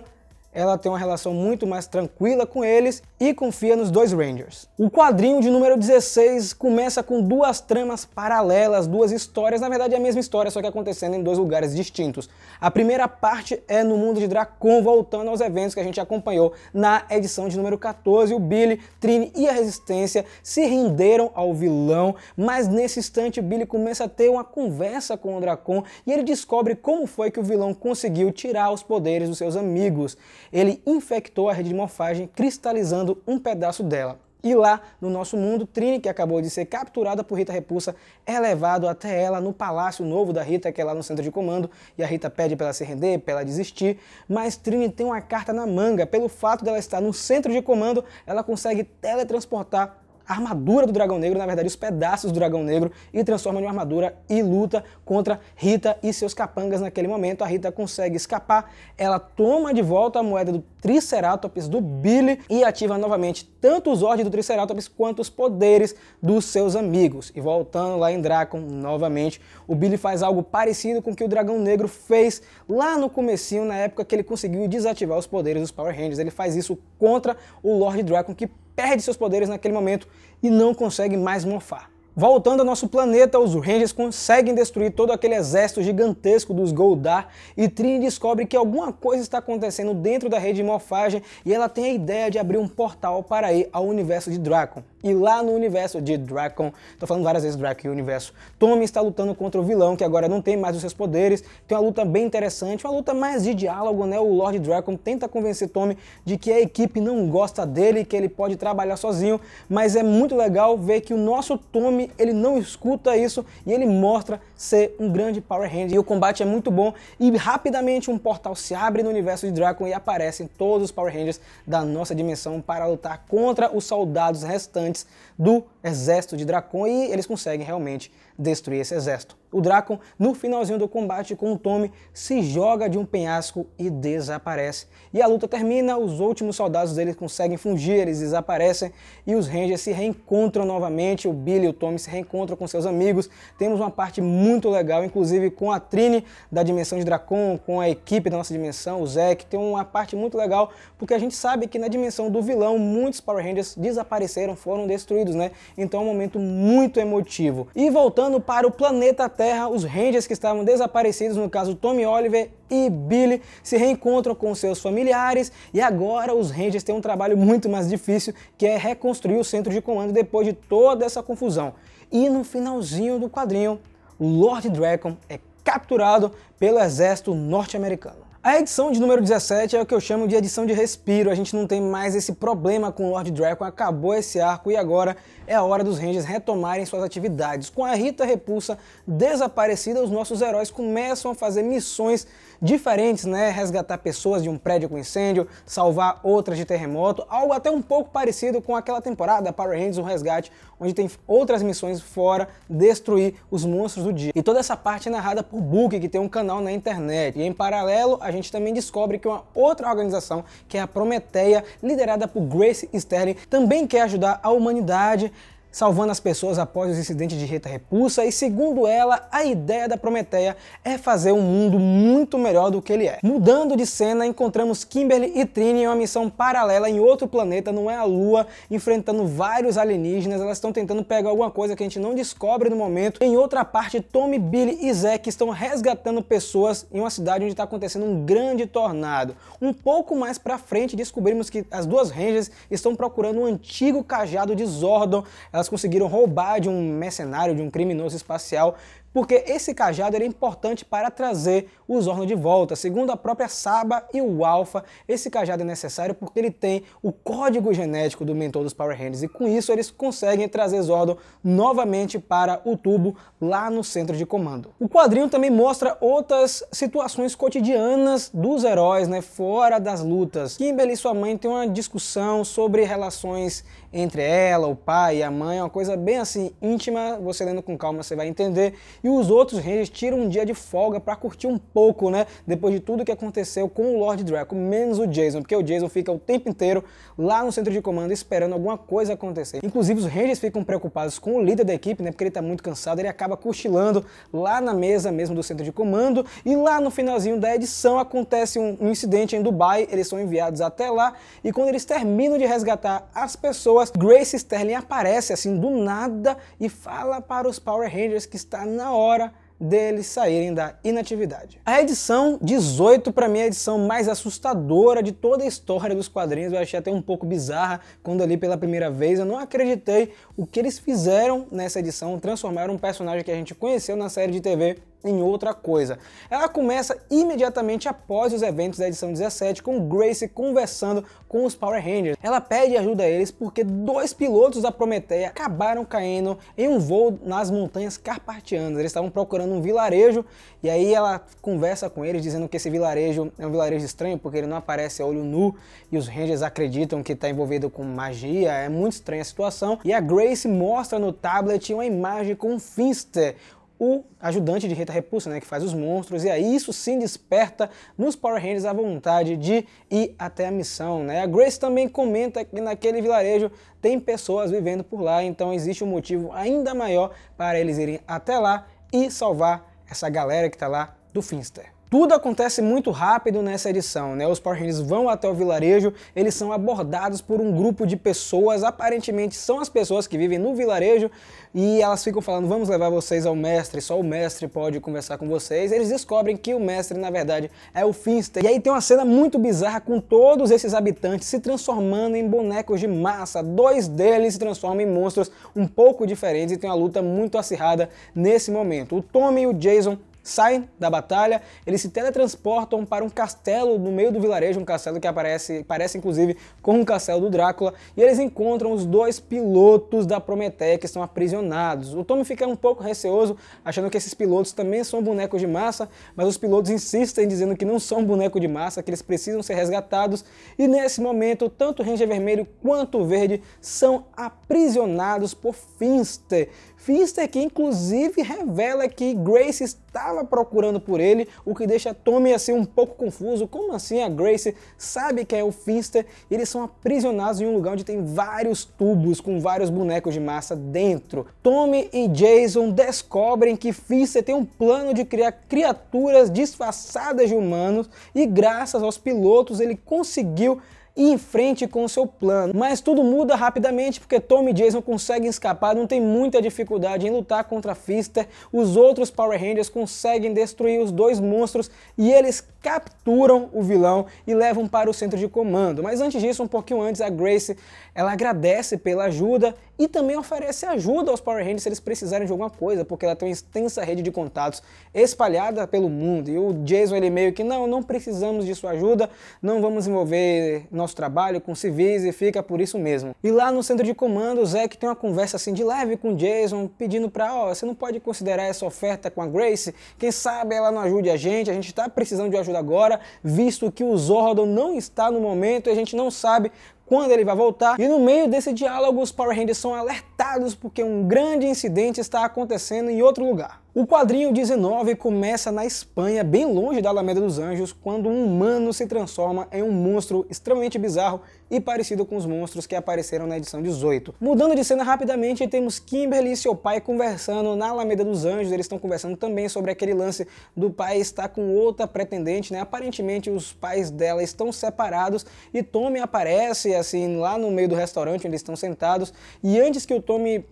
ela tem uma relação muito mais tranquila com eles e confia nos dois Rangers. O quadrinho de número 16 começa com duas tramas paralelas, duas histórias, na verdade é a mesma história, só que acontecendo em dois lugares distintos. A primeira parte é no mundo de Dracon, voltando aos eventos que a gente acompanhou na edição de número 14. O Billy, Trini e a Resistência se renderam ao vilão, mas nesse instante o Billy começa a ter uma conversa com o Dracon e ele descobre como foi que o vilão conseguiu tirar os poderes dos seus amigos. Ele infectou a rede de morfagem, cristalizando um pedaço dela. E lá, no nosso mundo, Trini, que acabou de ser capturada por Rita Repulsa, é levado até ela no palácio novo da Rita, que é lá no centro de comando, e a Rita pede para ela se render, para ela desistir, mas Trini tem uma carta na manga. Pelo fato dela estar no centro de comando, ela consegue teletransportar a armadura do Dragão Negro, na verdade os pedaços do Dragão Negro, e transforma em uma armadura e luta contra Rita e seus capangas naquele momento. A Rita consegue escapar, ela toma de volta a moeda do Triceratops do Billy e ativa novamente tanto o Zord do Triceratops quanto os poderes dos seus amigos. E voltando lá em Dracon, novamente, o Billy faz algo parecido com o que o Dragão Negro fez lá no comecinho, na época que ele conseguiu desativar os poderes dos Power Rangers. Ele faz isso contra o Lord Drakkon, que perde seus poderes naquele momento e não consegue mais morfar. Voltando ao nosso planeta, os Rangers conseguem destruir todo aquele exército gigantesco dos Goldar, e Trini descobre que alguma coisa está acontecendo dentro da rede de morfagem e ela tem a ideia de abrir um portal para ir ao universo de Dracon. E lá no universo de Dragon, tô falando várias vezes Dragon e universo, Tommy está lutando contra o vilão, que agora não tem mais os seus poderes. Tem uma luta bem interessante, uma luta mais de diálogo, né? O Lord Dragon tenta convencer Tommy de que a equipe não gosta dele, que ele pode trabalhar sozinho, mas é muito legal ver que o nosso Tommy, ele não escuta isso e ele mostra ser um grande Power Ranger. E o combate é muito bom e rapidamente um portal se abre no universo de Dragon e aparecem todos os Power Rangers da nossa dimensão para lutar contra os soldados restantes do exército de Dracon, e eles conseguem realmente destruir esse exército. O Dracon, no finalzinho do combate com o Tommy, se joga de um penhasco e desaparece. E a luta termina, os últimos soldados deles conseguem fugir, eles desaparecem e os Rangers se reencontram novamente, o Billy e o Tommy se reencontram com seus amigos. Temos uma parte muito legal, inclusive com a Trini da dimensão de Dracon, com a equipe da nossa dimensão, o Zack. Tem uma parte muito legal, porque a gente sabe que na dimensão do vilão, muitos Power Rangers desapareceram, foram destruídos, né? Então é um momento muito emotivo. E voltando para o planeta Terra, os Rangers que estavam desaparecidos, no caso Tommy Oliver e Billy, se reencontram com seus familiares e agora os Rangers têm um trabalho muito mais difícil, que é reconstruir o centro de comando depois de toda essa confusão. E no finalzinho do quadrinho, o Lord Dragon é capturado pelo exército norte-americano. A edição de número 17 é o que eu chamo de edição de respiro. A gente não tem mais esse problema com o Lord Dragon, acabou esse arco e agora é a hora dos Rangers retomarem suas atividades. Com a Rita Repulsa desaparecida, os nossos heróis começam a fazer missões diferentes, né? Resgatar pessoas de um prédio com incêndio, salvar outras de terremoto, algo até um pouco parecido com aquela temporada Power Rangers, o Resgate, onde tem outras missões fora destruir os monstros do dia. E toda essa parte é narrada por Book, que tem um canal na internet. E em paralelo, a gente também descobre que uma outra organização, que é a Prometeia, liderada por Grace Sterling, também quer ajudar a humanidade, salvando as pessoas após os incidentes de Rita Repulsa, e segundo ela, a ideia da Prometeia é fazer um mundo muito melhor do que ele é. Mudando de cena, encontramos Kimberly e Trini em uma missão paralela em outro planeta, não é a Lua, enfrentando vários alienígenas. Elas estão tentando pegar alguma coisa que a gente não descobre no momento. Em outra parte, Tommy, Billy e Zack estão resgatando pessoas em uma cidade onde está acontecendo um grande tornado. Um pouco mais pra frente, descobrimos que as duas Rangers estão procurando um antigo cajado de Zordon. Elas conseguiram roubar de um mercenário, de um criminoso espacial, porque esse cajado era importante para trazer o Zordon de volta. Segundo a própria Saba e o Alpha, esse cajado é necessário porque ele tem o código genético do mentor dos Power Rangers, e com isso eles conseguem trazer Zordon novamente para o tubo lá no centro de comando. O quadrinho também mostra outras situações cotidianas dos heróis, né, fora das lutas. Kimberly e sua mãe têm uma discussão sobre relações entre ela, o pai e a mãe, uma coisa bem assim íntima, você lendo com calma você vai entender. E os outros Rangers tiram um dia de folga para curtir um pouco, né, depois de tudo que aconteceu com o Lord Draco, menos o Jason, porque o Jason fica o tempo inteiro lá no centro de comando esperando alguma coisa acontecer. Inclusive os Rangers ficam preocupados com o líder da equipe, né, porque ele tá muito cansado, ele acaba cochilando lá na mesa mesmo do centro de comando, e lá no finalzinho da edição acontece um incidente em Dubai, eles são enviados até lá, e quando eles terminam de resgatar as pessoas, Grace Sterling aparece assim do nada e fala para os Power Rangers que está na hora deles saírem da inatividade. A edição 18 para mim é a edição mais assustadora de toda a história dos quadrinhos. Eu achei até um pouco bizarra quando eu li pela primeira vez. Eu não acreditei o que eles fizeram nessa edição, transformaram um personagem que a gente conheceu na série de TV em outra coisa. Ela começa imediatamente após os eventos da edição 17, com Grace conversando com os Power Rangers. Ela pede ajuda a eles porque 2 pilotos da Prometeia acabaram caindo em um voo nas montanhas Carpatianas. Eles estavam procurando um vilarejo e aí ela conversa com eles dizendo que esse vilarejo é um vilarejo estranho porque ele não aparece a olho nu e os Rangers acreditam que está envolvido com magia. É muito estranha a situação e a Grace mostra no tablet uma imagem com Finster, o ajudante de Rita Repulsa, né, que faz os monstros, e aí isso sim desperta nos Power Rangers a vontade de ir até a missão, né? A Grace também comenta que naquele vilarejo tem pessoas vivendo por lá, então existe um motivo ainda maior para eles irem até lá e salvar essa galera que está lá do Finster. Tudo acontece muito rápido nessa edição, né? Os Power Rangers vão até o vilarejo, eles são abordados por um grupo de pessoas, aparentemente são as pessoas que vivem no vilarejo, e elas ficam falando, vamos levar vocês ao mestre, só o mestre pode conversar com vocês. Eles descobrem que o mestre, na verdade, é o Finster. E aí tem uma cena muito bizarra com todos esses habitantes se transformando em bonecos de massa. 2 deles se transformam em monstros um pouco diferentes e tem uma luta muito acirrada nesse momento. O Tommy e o Jason saem da batalha, eles se teletransportam para um castelo no meio do vilarejo, um castelo que parece inclusive com o castelo do Drácula, e eles encontram os 2 pilotos da Prometeia que estão aprisionados. O Tommy fica um pouco receoso, achando que esses pilotos também são bonecos de massa, mas os pilotos insistem dizendo que não são boneco de massa, que eles precisam ser resgatados, e nesse momento tanto o Ranger Vermelho quanto o Verde são aprisionados por Finster. Finster que inclusive revela que Grace estava procurando por ele, o que deixa Tommy assim um pouco confuso. Como assim a Grace sabe quem é o Finster? E eles são aprisionados em um lugar onde tem vários tubos com vários bonecos de massa dentro. Tommy e Jason descobrem que Finster tem um plano de criar criaturas disfarçadas de humanos e graças aos pilotos ele conseguiu ir em frente com o seu plano. Mas tudo muda rapidamente porque Tommy e Jason conseguem escapar, não tem muita dificuldade em lutar contra Finster. Os outros Power Rangers conseguem destruir os 2 monstros e eles capturam o vilão e levam para o centro de comando. Mas antes disso, um pouquinho antes, a Grace ela agradece pela ajuda e também oferece ajuda aos Power Rangers se eles precisarem de alguma coisa, porque ela tem uma extensa rede de contatos espalhada pelo mundo. E o Jason ele meio que não precisamos de sua ajuda, não vamos envolver nosso trabalho com civis e fica por isso mesmo. E lá no centro de comando, o Zack tem uma conversa assim de leve com o Jason, pedindo pra, você não pode considerar essa oferta com a Grace? Quem sabe ela não ajude a gente tá precisando de ajuda agora, visto que o Zordon não está no momento e a gente não sabe quando ele vai voltar. E no meio desse diálogo, os Power Rangers são alertados porque um grande incidente está acontecendo em outro lugar. O quadrinho 19 começa na Espanha, bem longe da Alameda dos Anjos, quando um humano se transforma em um monstro extremamente bizarro e parecido com os monstros que apareceram na edição 18. Mudando de cena rapidamente, temos Kimberly e seu pai conversando na Alameda dos Anjos. Eles estão conversando também sobre aquele lance do pai estar com outra pretendente, né? Aparentemente os pais dela estão separados e Tommy aparece assim lá no meio do restaurante onde eles estão sentados, e antes que o Tommy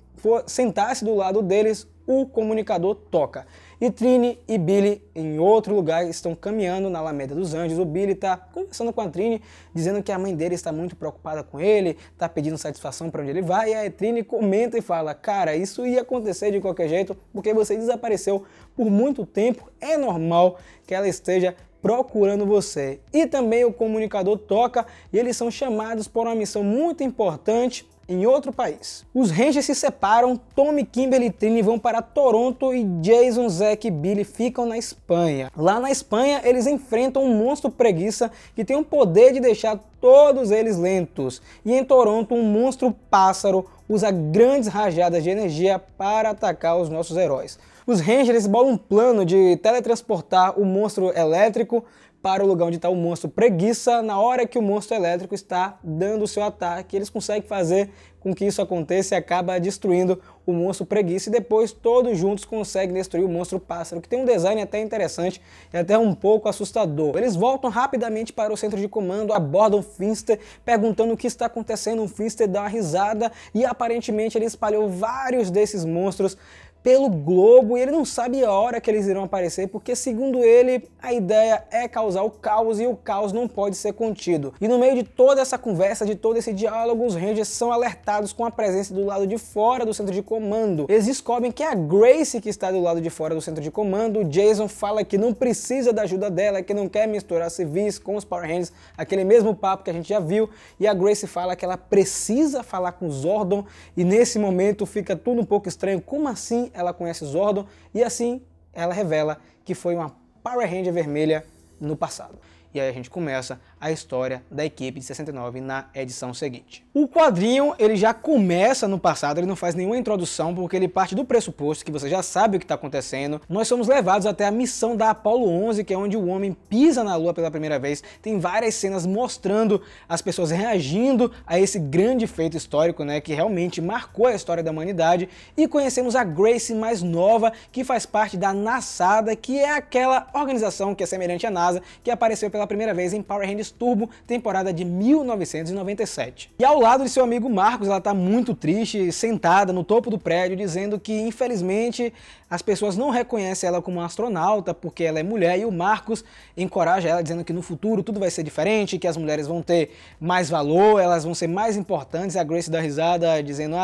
sentasse do lado deles, o comunicador toca. E Trini e Billy em outro lugar estão caminhando na Alameda dos Anjos. O Billy está conversando com a Trini, dizendo que a mãe dele está muito preocupada com ele, está pedindo satisfação para onde ele vai, e a Trini comenta e fala, cara, isso ia acontecer de qualquer jeito, porque você desapareceu por muito tempo, é normal que ela esteja procurando você. E também o comunicador toca e eles são chamados por uma missão muito importante em outro país. Os Rangers se separam, Tommy, Kimberly e Trini vão para Toronto e Jason, Zack e Billy ficam na Espanha. Lá na Espanha eles enfrentam um monstro preguiça que tem o poder de deixar todos eles lentos. E em Toronto um monstro pássaro usa grandes rajadas de energia para atacar os nossos heróis. Os Rangers bolam um plano de teletransportar o monstro elétrico para o lugar onde está o monstro preguiça na hora que o monstro elétrico está dando o seu ataque. Eles conseguem fazer com que isso aconteça e acaba destruindo o monstro preguiça e depois todos juntos conseguem destruir o monstro pássaro, que tem um design até interessante e até um pouco assustador. Eles voltam rapidamente para o centro de comando, abordam Finster, perguntando o que está acontecendo. O Finster dá uma risada e aparentemente ele espalhou vários desses monstros pelo globo e ele não sabe a hora que eles irão aparecer, porque segundo ele a ideia é causar o caos e o caos não pode ser contido. E no meio de toda essa conversa, de todo esse diálogo, os Rangers são alertados com a presença do lado de fora do centro de comando. Eles descobrem que é a Grace que está do lado de fora do centro de comando. O Jason fala que não precisa da ajuda dela, que não quer misturar civis com os Power Rangers, aquele mesmo papo que a gente já viu, e a Grace fala que ela precisa falar com Zordon, e nesse momento fica tudo um pouco estranho. Como assim ela conhece Zordon? E assim ela revela que foi uma Power Ranger vermelha no passado. E aí a gente começa a história da equipe de 69 na edição seguinte. O quadrinho ele já começa no passado, ele não faz nenhuma introdução porque ele parte do pressuposto que você já sabe o que está acontecendo. Nós somos levados até a missão da Apollo 11, que é onde o homem pisa na Lua pela primeira vez. Tem várias cenas mostrando as pessoas reagindo a esse grande feito histórico, né, que realmente marcou a história da humanidade. E conhecemos a Grace mais nova, que faz parte da NASADA, que é aquela organização que é semelhante à NASA, que apareceu pela primeira vez em Power Rangers Turbo, temporada de 1997. E ao lado de seu amigo Marcos, ela está muito triste, sentada no topo do prédio, dizendo que infelizmente as pessoas não reconhecem ela como uma astronauta porque ela é mulher, e o Marcos encoraja ela dizendo que no futuro tudo vai ser diferente, que as mulheres vão ter mais valor, elas vão ser mais importantes. A Grace dá risada dizendo: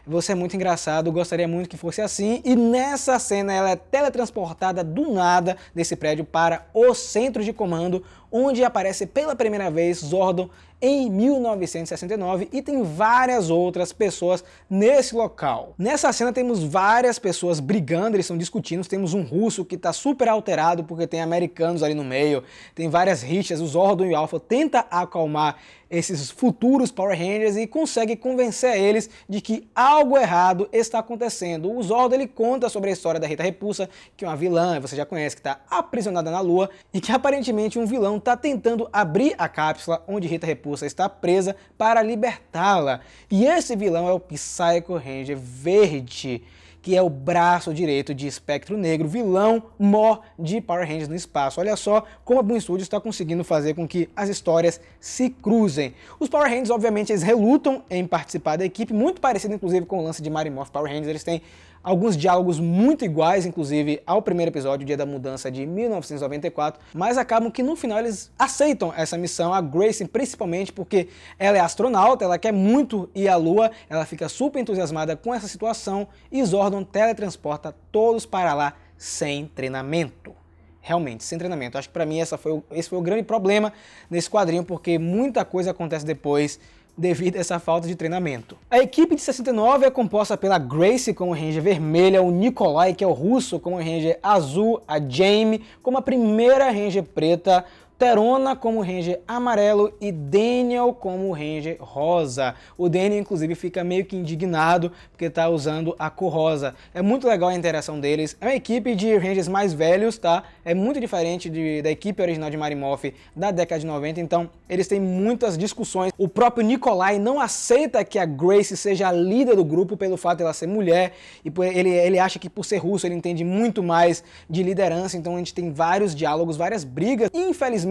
você é muito engraçado, gostaria muito que fosse assim. E nessa cena ela é teletransportada do nada desse prédio para o centro de comando, onde aparece pela primeira vez Zordon em 1969, e tem várias outras pessoas nesse local. Nessa cena temos várias pessoas brigando, eles estão discutindo. Temos um russo que está super alterado porque tem americanos ali no meio, tem várias rixas. O Zordon e o Alpha tentam acalmar esses futuros Power Rangers e consegue convencer eles de que algo errado está acontecendo. O Zordon ele conta sobre a história da Rita Repulsa, que é uma vilã, você já conhece, que está aprisionada na Lua, e que aparentemente um vilão está tentando abrir a cápsula onde Rita Repulsa está presa para libertá-la. E esse vilão é o Psycho Ranger Verde, que é o braço direito de Espectro Negro, vilão mó de Power Rangers no espaço. Olha só como a Boom Studios está conseguindo fazer com que as histórias se cruzem. Os Power Rangers, obviamente, eles relutam em participar da equipe, muito parecido inclusive com o lance de Mighty Morphin Power Rangers. Eles têm alguns diálogos muito iguais, inclusive ao primeiro episódio, Dia da Mudança de 1994, mas acabam que no final eles aceitam essa missão, a Grace principalmente porque ela é astronauta, ela quer muito ir à Lua, ela fica super entusiasmada com essa situação, e Zordon teletransporta todos para lá sem treinamento. Realmente, sem treinamento. Acho que para mim esse foi o grande problema nesse quadrinho, porque muita coisa acontece depois devido a essa falta de treinamento. A equipe de 69 é composta pela Grace como Ranger vermelha, o Nikolai, que é o russo, como Ranger azul, a Jamie como a primeira Ranger preta, Terona como Ranger amarelo e Daniel como Ranger rosa. O Daniel, inclusive, fica meio que indignado porque está usando a cor rosa. É muito legal a interação deles. É uma equipe de Rangers mais velhos, tá? É muito diferente da equipe original de Mighty Morphin da década de 90, então eles têm muitas discussões. O próprio Nikolai não aceita que a Grace seja a líder do grupo pelo fato de ela ser mulher, e ele acha que por ser russo ele entende muito mais de liderança, então a gente tem vários diálogos, várias brigas. Infelizmente,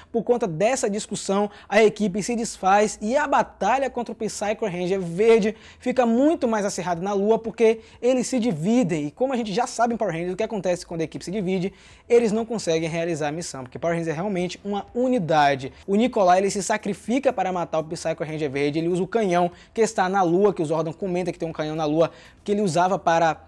por conta dessa discussão, a equipe se desfaz e a batalha contra o Psycho Ranger Verde fica muito mais acirrada na Lua, porque eles se dividem, e como a gente já sabe em Power Rangers o que acontece quando a equipe se divide, eles não conseguem realizar a missão, porque Power Rangers é realmente uma unidade. O Nikolai ele se sacrifica para matar o Psycho Ranger Verde, ele usa o canhão que está na Lua, que o Zordon comenta que tem um canhão na Lua, que ele usava para...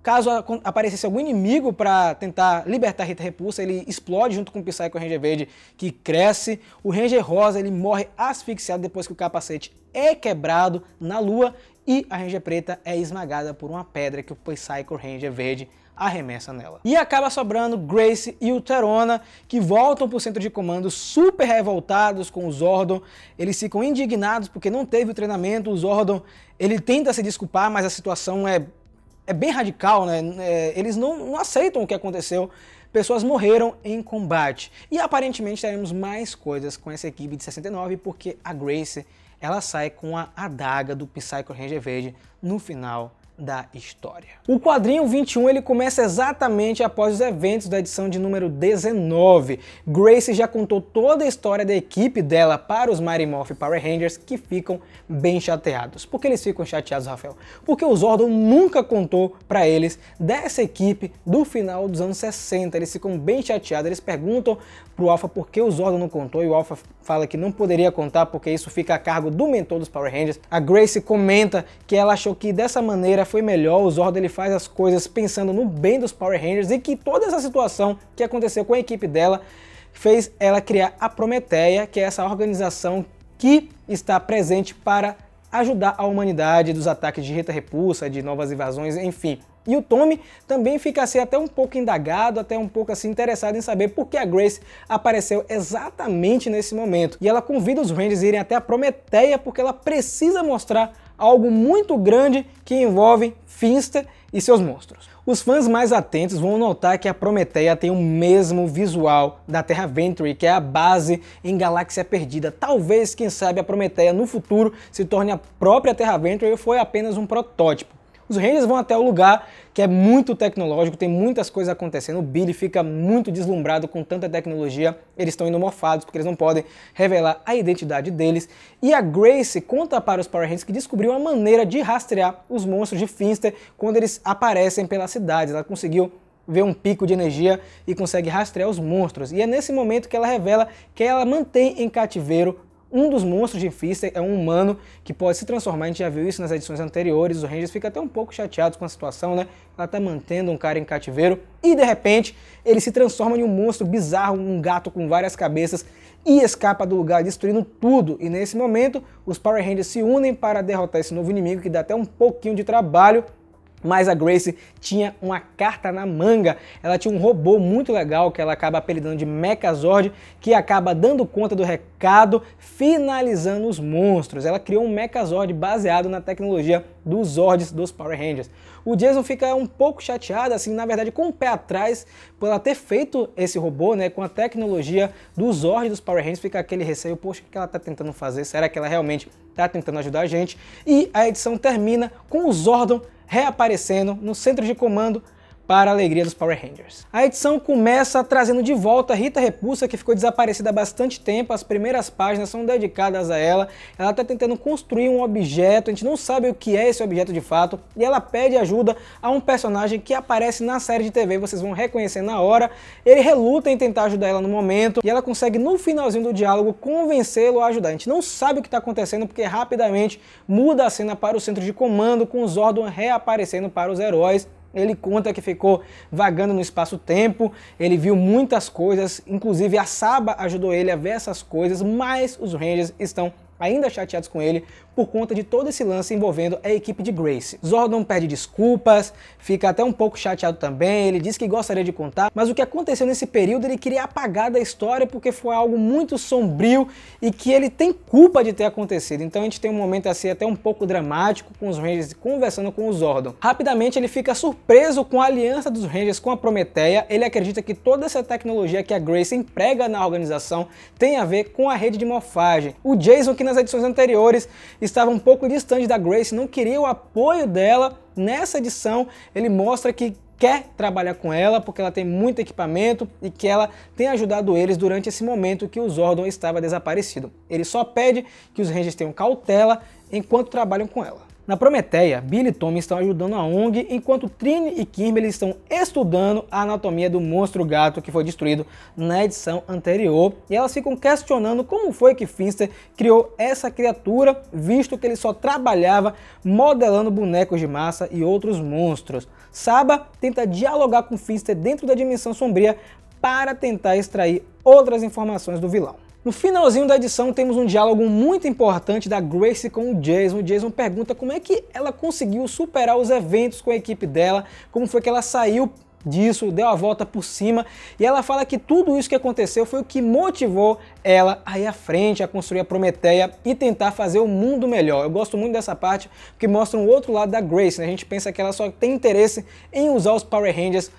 caso aparecesse algum inimigo para tentar libertar Rita Repulsa, ele explode junto com o Psycho Ranger Verde, que cresce. O Ranger Rosa ele morre asfixiado depois que o capacete é quebrado na Lua, e a Ranger Preta é esmagada por uma pedra que o Psycho Ranger Verde arremessa nela. E acaba sobrando Grace e o Terona, que voltam para o centro de comando super revoltados com o Zordon. Eles ficam indignados porque não teve o treinamento. O Zordon ele tenta se desculpar, mas a situação é bem radical, né? Eles não aceitam o que aconteceu. Pessoas morreram em combate. E aparentemente teremos mais coisas com essa equipe de 69, porque a Grace ela sai com a adaga do Psycho Ranger Verde no final da história. O quadrinho 21 ele começa exatamente após os eventos da edição de número 19. Grace já contou toda a história da equipe dela para os Mighty Morphin Power Rangers, que ficam bem chateados. Por que eles ficam chateados, Rafael? Porque o Zordon nunca contou para eles dessa equipe do final dos anos 60. Eles ficam bem chateados, eles perguntam pro Alpha por que o Zordon não contou, e o Alpha fala que não poderia contar porque isso fica a cargo do mentor dos Power Rangers. A Grace comenta que ela achou que dessa maneira foi melhor, o Zordon ele faz as coisas pensando no bem dos Power Rangers, e que toda essa situação que aconteceu com a equipe dela fez ela criar a Prometeia, que é essa organização que está presente para ajudar a humanidade dos ataques de Rita Repulsa, de novas invasões, enfim. E o Tommy também fica assim até um pouco indagado, até um pouco assim interessado em saber por que a Grace apareceu exatamente nesse momento. E ela convida os Rangers a irem até a Prometeia porque ela precisa mostrar algo muito grande que envolve Finster e seus monstros. Os fãs mais atentos vão notar que a Prometeia tem o mesmo visual da Terra Venture, que é a base em Galáxia Perdida. Talvez, quem sabe, a Prometeia no futuro se torne a própria Terra Venture e foi apenas um protótipo. Os Rangers vão até o lugar que é muito tecnológico, tem muitas coisas acontecendo, o Billy fica muito deslumbrado com tanta tecnologia, eles estão indo morfados porque eles não podem revelar a identidade deles, e a Grace conta para os Power Rangers que descobriu uma maneira de rastrear os monstros de Finster quando eles aparecem pelas cidades. Ela conseguiu ver um pico de energia e consegue rastrear os monstros, e é nesse momento que ela revela que ela mantém em cativeiro um dos monstros de Finster, é um humano que pode se transformar, a gente já viu isso nas edições anteriores, os Rangers ficam até um pouco chateados com a situação, né? Ela tá mantendo um cara em cativeiro e de repente ele se transforma em um monstro bizarro, um gato com várias cabeças e escapa do lugar destruindo tudo. E nesse momento os Power Rangers se unem para derrotar esse novo inimigo que dá até um pouquinho de trabalho. Mas a Grace tinha uma carta na manga, ela tinha um robô muito legal que ela acaba apelidando de Mechazord, que acaba dando conta do recado, finalizando os monstros. Ela criou um Mechazord baseado na tecnologia dos Zords dos Power Rangers. O Jason fica um pouco chateado, assim, na verdade com o pé atrás, por ela ter feito esse robô, né, com a tecnologia dos Zords dos Power Rangers, fica aquele receio, poxa, o que ela está tentando fazer? Será que ela realmente está tentando ajudar a gente? E a edição termina com o Zordon reaparecendo no centro de comando para a alegria dos Power Rangers. A edição começa trazendo de volta a Rita Repulsa, que ficou desaparecida há bastante tempo. As primeiras páginas são dedicadas a ela. Ela está tentando construir um objeto, a gente não sabe o que é esse objeto de fato, e ela pede ajuda a um personagem que aparece na série de TV, vocês vão reconhecer na hora. Ele reluta em tentar ajudar ela no momento, e ela consegue no finalzinho do diálogo convencê-lo a ajudar. A gente não sabe o que está acontecendo porque rapidamente muda a cena para o centro de comando, com o Zordon reaparecendo para os heróis. Ele conta que ficou vagando no espaço-tempo, ele viu muitas coisas, inclusive a Saba ajudou ele a ver essas coisas, mas os Rangers estão ainda chateados com ele por conta de todo esse lance envolvendo a equipe de Grace. Zordon pede desculpas, fica até um pouco chateado também, ele diz que gostaria de contar, mas o que aconteceu nesse período ele queria apagar da história porque foi algo muito sombrio e que ele tem culpa de ter acontecido. Então a gente tem um momento assim até um pouco dramático com os Rangers conversando com o Zordon. Rapidamente ele fica surpreso com a aliança dos Rangers com a Prometeia, ele acredita que toda essa tecnologia que a Grace emprega na organização tem a ver com a rede de morfagem. O Jason, que nas edições anteriores estava um pouco distante da Grace, não queria o apoio dela, nessa edição ele mostra que quer trabalhar com ela porque ela tem muito equipamento e que ela tem ajudado eles durante esse momento que o Zordon estava desaparecido. Ele só pede que os Rangers tenham cautela enquanto trabalham com ela. Na Prometeia, Billy e Tommy estão ajudando a ONG, enquanto Trini e Kimberly estão estudando a anatomia do monstro gato que foi destruído na edição anterior, e elas ficam questionando como foi que Finster criou essa criatura, visto que ele só trabalhava modelando bonecos de massa e outros monstros. Saba tenta dialogar com Finster dentro da dimensão sombria para tentar extrair outras informações do vilão. No finalzinho da edição temos um diálogo muito importante da Grace com o Jason. O Jason pergunta como é que ela conseguiu superar os eventos com a equipe dela, como foi que ela saiu disso, deu a volta por cima, e ela fala que tudo isso que aconteceu foi o que motivou ela a ir à frente, a construir a Prometeia e tentar fazer o mundo melhor. Eu gosto muito dessa parte porque mostra um outro lado da Grace, né? A gente pensa que ela só tem interesse em usar os Power Rangers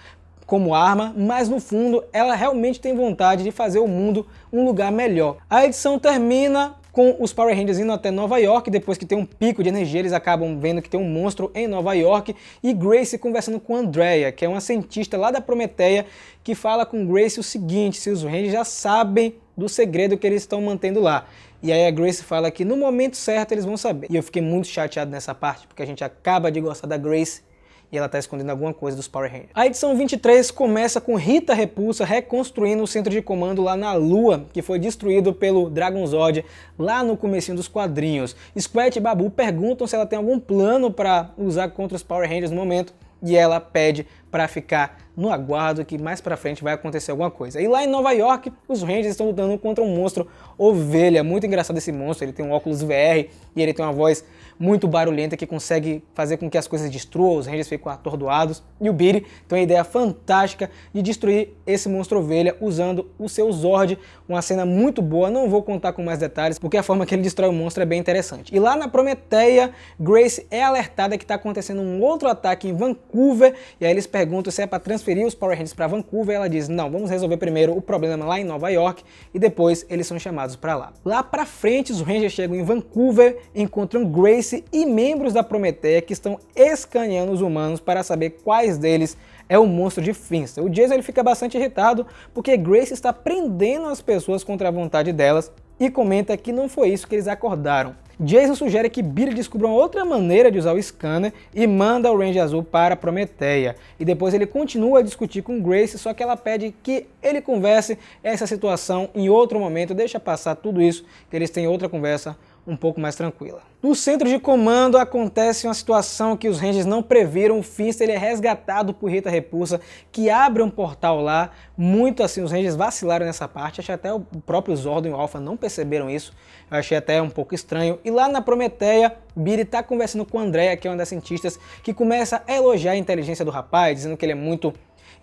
como arma, mas no fundo ela realmente tem vontade de fazer o mundo um lugar melhor. A edição termina com os Power Rangers indo até Nova York, depois que tem um pico de energia, eles acabam vendo que tem um monstro em Nova York, e Grace conversando com Andrea, que é uma cientista lá da Prometeia, que fala com Grace o seguinte, se os Rangers já sabem do segredo que eles estão mantendo lá. E aí a Grace fala que no momento certo eles vão saber. E eu fiquei muito chateado nessa parte, porque a gente acaba de gostar da Grace, e ela está escondendo alguma coisa dos Power Rangers. A edição 23 começa com Rita Repulsa reconstruindo o centro de comando lá na Lua, que foi destruído pelo Dragon Zord lá no comecinho dos quadrinhos. Squat e Babu perguntam se ela tem algum plano para usar contra os Power Rangers no momento, e ela pede para ficar no aguardo que mais pra frente vai acontecer alguma coisa. E lá em Nova York, os Rangers estão lutando contra um monstro ovelha. Muito engraçado esse monstro, ele tem um óculos VR e ele tem uma voz muito barulhenta que consegue fazer com que as coisas destruam, os Rangers ficam atordoados. E o Billy tem uma ideia fantástica de destruir esse monstro ovelha usando o seu Zord, uma cena muito boa, não vou contar com mais detalhes, porque a forma que ele destrói o monstro é bem interessante. E lá na Prometeia, Grace é alertada que está acontecendo um outro ataque em Vancouver, e aí eles perguntam se é para transferir os Power Rangers para Vancouver, ela diz, não, vamos resolver primeiro o problema lá em Nova York, e depois eles são chamados para lá. Lá para frente, os Rangers chegam em Vancouver, encontram Grace e membros da Prometeia que estão escaneando os humanos para saber quais deles é o monstro de Finster. O Jason ele fica bastante irritado porque Grace está prendendo as pessoas contra a vontade delas e comenta que não foi isso que eles acordaram. Jason sugere que Billy descubra uma outra maneira de usar o scanner e manda o Ranger Azul para a Prometeia. E depois ele continua a discutir com Grace, só que ela pede que ele converse essa situação em outro momento, deixa passar tudo isso, que eles têm outra conversa um pouco mais tranquila. No centro de comando acontece uma situação que os Rangers não previram. O Finster ele é resgatado por Rita Repulsa, que abre um portal lá. Muito assim, os Rangers vacilaram nessa parte. Achei até o próprio Zordon e o Alpha não perceberam isso. Eu achei até um pouco estranho. E lá na Prometeia, Billy está conversando com a Andrea, que é uma das cientistas, que começa a elogiar a inteligência do rapaz, dizendo que ele é muito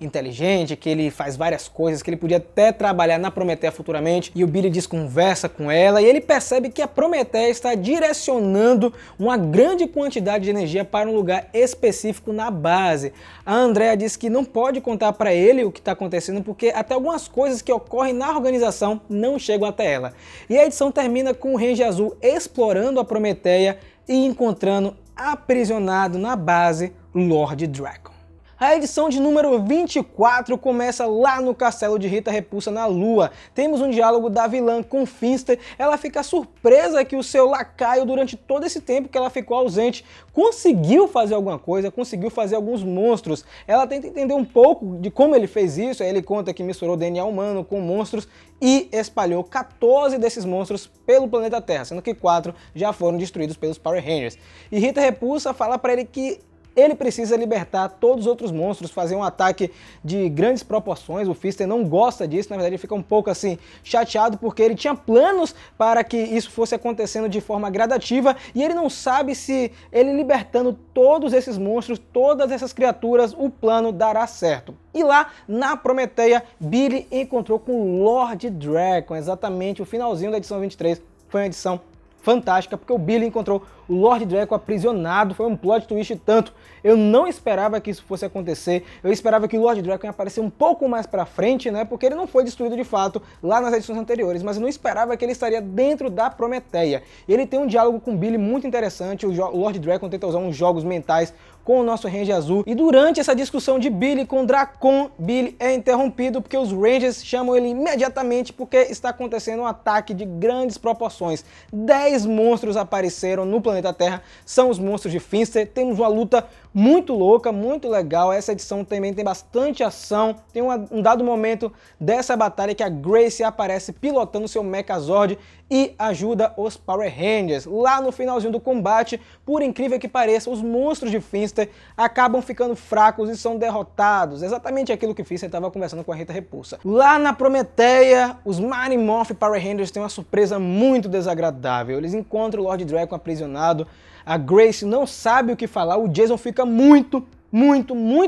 inteligente, que ele faz várias coisas, que ele podia até trabalhar na Prometeia futuramente. E o Billy conversa com ela e ele percebe que a Prometeia está direcionando uma grande quantidade de energia para um lugar específico na base. A Andrea diz que não pode contar para ele o que está acontecendo porque até algumas coisas que ocorrem na organização não chegam até ela. E a edição termina com o Ranger Azul explorando a Prometeia e encontrando aprisionado na base Lord Drakkon. A edição de número 24 começa lá no castelo de Rita Repulsa na Lua. Temos um diálogo da vilã com Finster. Ela fica surpresa que o seu lacaio, durante todo esse tempo que ela ficou ausente, conseguiu fazer alguma coisa, conseguiu fazer alguns monstros. Ela tenta entender um pouco de como ele fez isso. Aí ele conta que misturou DNA humano com monstros e espalhou 14 desses monstros pelo planeta Terra, sendo que 4 já foram destruídos pelos Power Rangers. E Rita Repulsa fala para ele que ele precisa libertar todos os outros monstros, fazer um ataque de grandes proporções. O Finster não gosta disso, na verdade ele fica um pouco assim chateado porque ele tinha planos para que isso fosse acontecendo de forma gradativa e ele não sabe se ele libertando todos esses monstros, todas essas criaturas, o plano dará certo. E lá na Prometeia, Billy encontrou com o Lord Drakkon, exatamente o finalzinho da edição 23, foi uma edição fantástica, porque o Billy encontrou o Lord Drakkon aprisionado, foi um plot twist tanto. Eu não esperava que isso fosse acontecer, eu esperava que o Lord Drakkon ia aparecer um pouco mais pra frente, né, porque ele não foi destruído de fato lá nas edições anteriores, mas eu não esperava que ele estaria dentro da Prometeia. Ele tem um diálogo com o Billy muito interessante, o Lord Drakkon tenta usar uns jogos mentais com o nosso Ranger Azul, e durante essa discussão de Billy com Drakkon, Billy é interrompido porque os Rangers chamam ele imediatamente porque está acontecendo um ataque de grandes proporções. 10 monstros apareceram no planeta Terra, são os monstros de Finster. Temos uma luta muito louca, muito legal. Essa edição também tem bastante ação. Tem um dado momento dessa batalha que a Grace aparece pilotando seu Megazord e ajuda os Power Rangers. Lá no finalzinho do combate, por incrível que pareça, os monstros de Finster acabam ficando fracos e são derrotados. Exatamente aquilo que Finster estava conversando com a Rita Repulsa. Lá na Prometeia, os Mighty Morphin Power Rangers têm uma surpresa muito desagradável. Eles encontram o Lord Drakkon aprisionado. A Grace não sabe o que falar. O Jason fica muito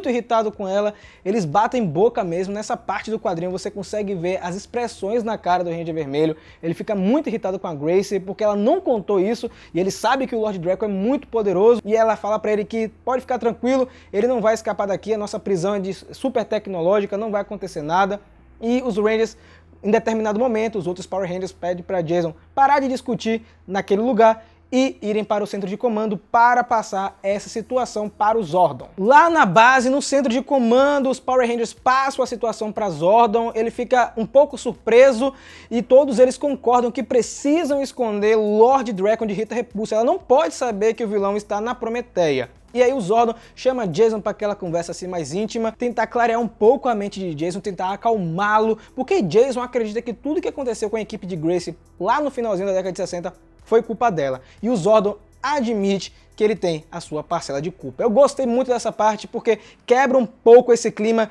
irritado com ela. Eles batem boca mesmo. Nessa parte do quadrinho você consegue ver as expressões na cara do Ranger Vermelho. Ele fica muito irritado com a Grace porque ela não contou isso e ele sabe que o Lord Drakkon é muito poderoso e ela fala pra ele que pode ficar tranquilo, ele não vai escapar daqui, a nossa prisão é super tecnológica, não vai acontecer nada. E os Rangers, em determinado momento, os outros Power Rangers pedem pra Jason parar de discutir naquele lugar e irem para o centro de comando para passar essa situação para o Zordon. Lá na base, no centro de comando, os Power Rangers passam a situação para Zordon, ele fica um pouco surpreso e todos eles concordam que precisam esconder Lord Drakkon de Rita Repulsa. Ela não pode saber que o vilão está na Prometeia. E aí o Zordon chama Jason para aquela conversa assim mais íntima, tentar clarear um pouco a mente de Jason, tentar acalmá-lo, porque Jason acredita que tudo que aconteceu com a equipe de Grace lá no finalzinho da década de 60 foi culpa dela. E o Zordon admite que ele tem a sua parcela de culpa. Eu gostei muito dessa parte porque quebra um pouco esse clima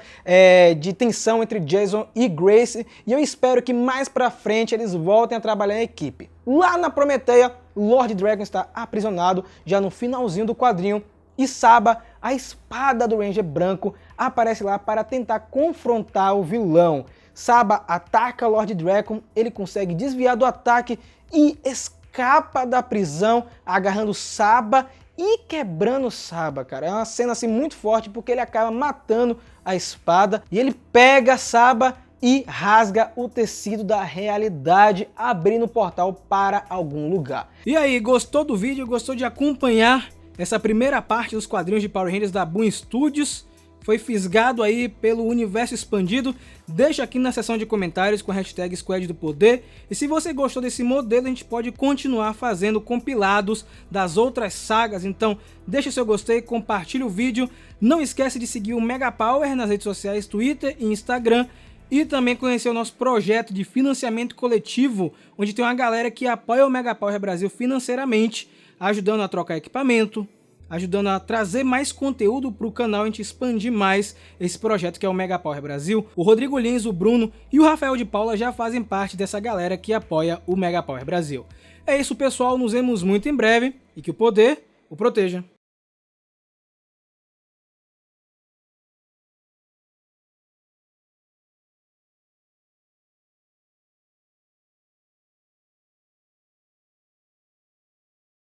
de tensão entre Jason e Grace, e eu espero que mais pra frente eles voltem a trabalhar em equipe. Lá na Prometeia, Lord Dragon está aprisionado já no finalzinho do quadrinho, e Saba, a espada do Ranger branco, aparece lá para tentar confrontar o vilão. Saba ataca Lord Dragon, ele consegue desviar do ataque e escapa da prisão, agarrando Saba e quebrando Saba, cara. É uma cena assim muito forte porque ele acaba matando a espada e ele pega Saba e rasga o tecido da realidade, abrindo o portal para algum lugar. E aí, gostou do vídeo? Gostou de acompanhar essa primeira parte dos quadrinhos de Power Rangers da Boom Studios? Foi fisgado aí pelo universo expandido? Deixa aqui na seção de comentários com a hashtag Squad do Poder. E se você gostou desse modelo, a gente pode continuar fazendo compilados das outras sagas. Então deixa seu gostei, compartilha o vídeo. Não esquece de seguir o Mega Power nas redes sociais, Twitter e Instagram. E também conhecer o nosso projeto de financiamento coletivo, onde tem uma galera que apoia o Mega Power Brasil financeiramente, ajudando a trocar equipamento, ajudando a trazer mais conteúdo para o canal, a gente expandir mais esse projeto que é o Mega Power Brasil. O Rodrigo Lins, o Bruno e o Rafael de Paula já fazem parte dessa galera que apoia o Mega Power Brasil. É isso, pessoal, nos vemos muito em breve e que o poder o proteja.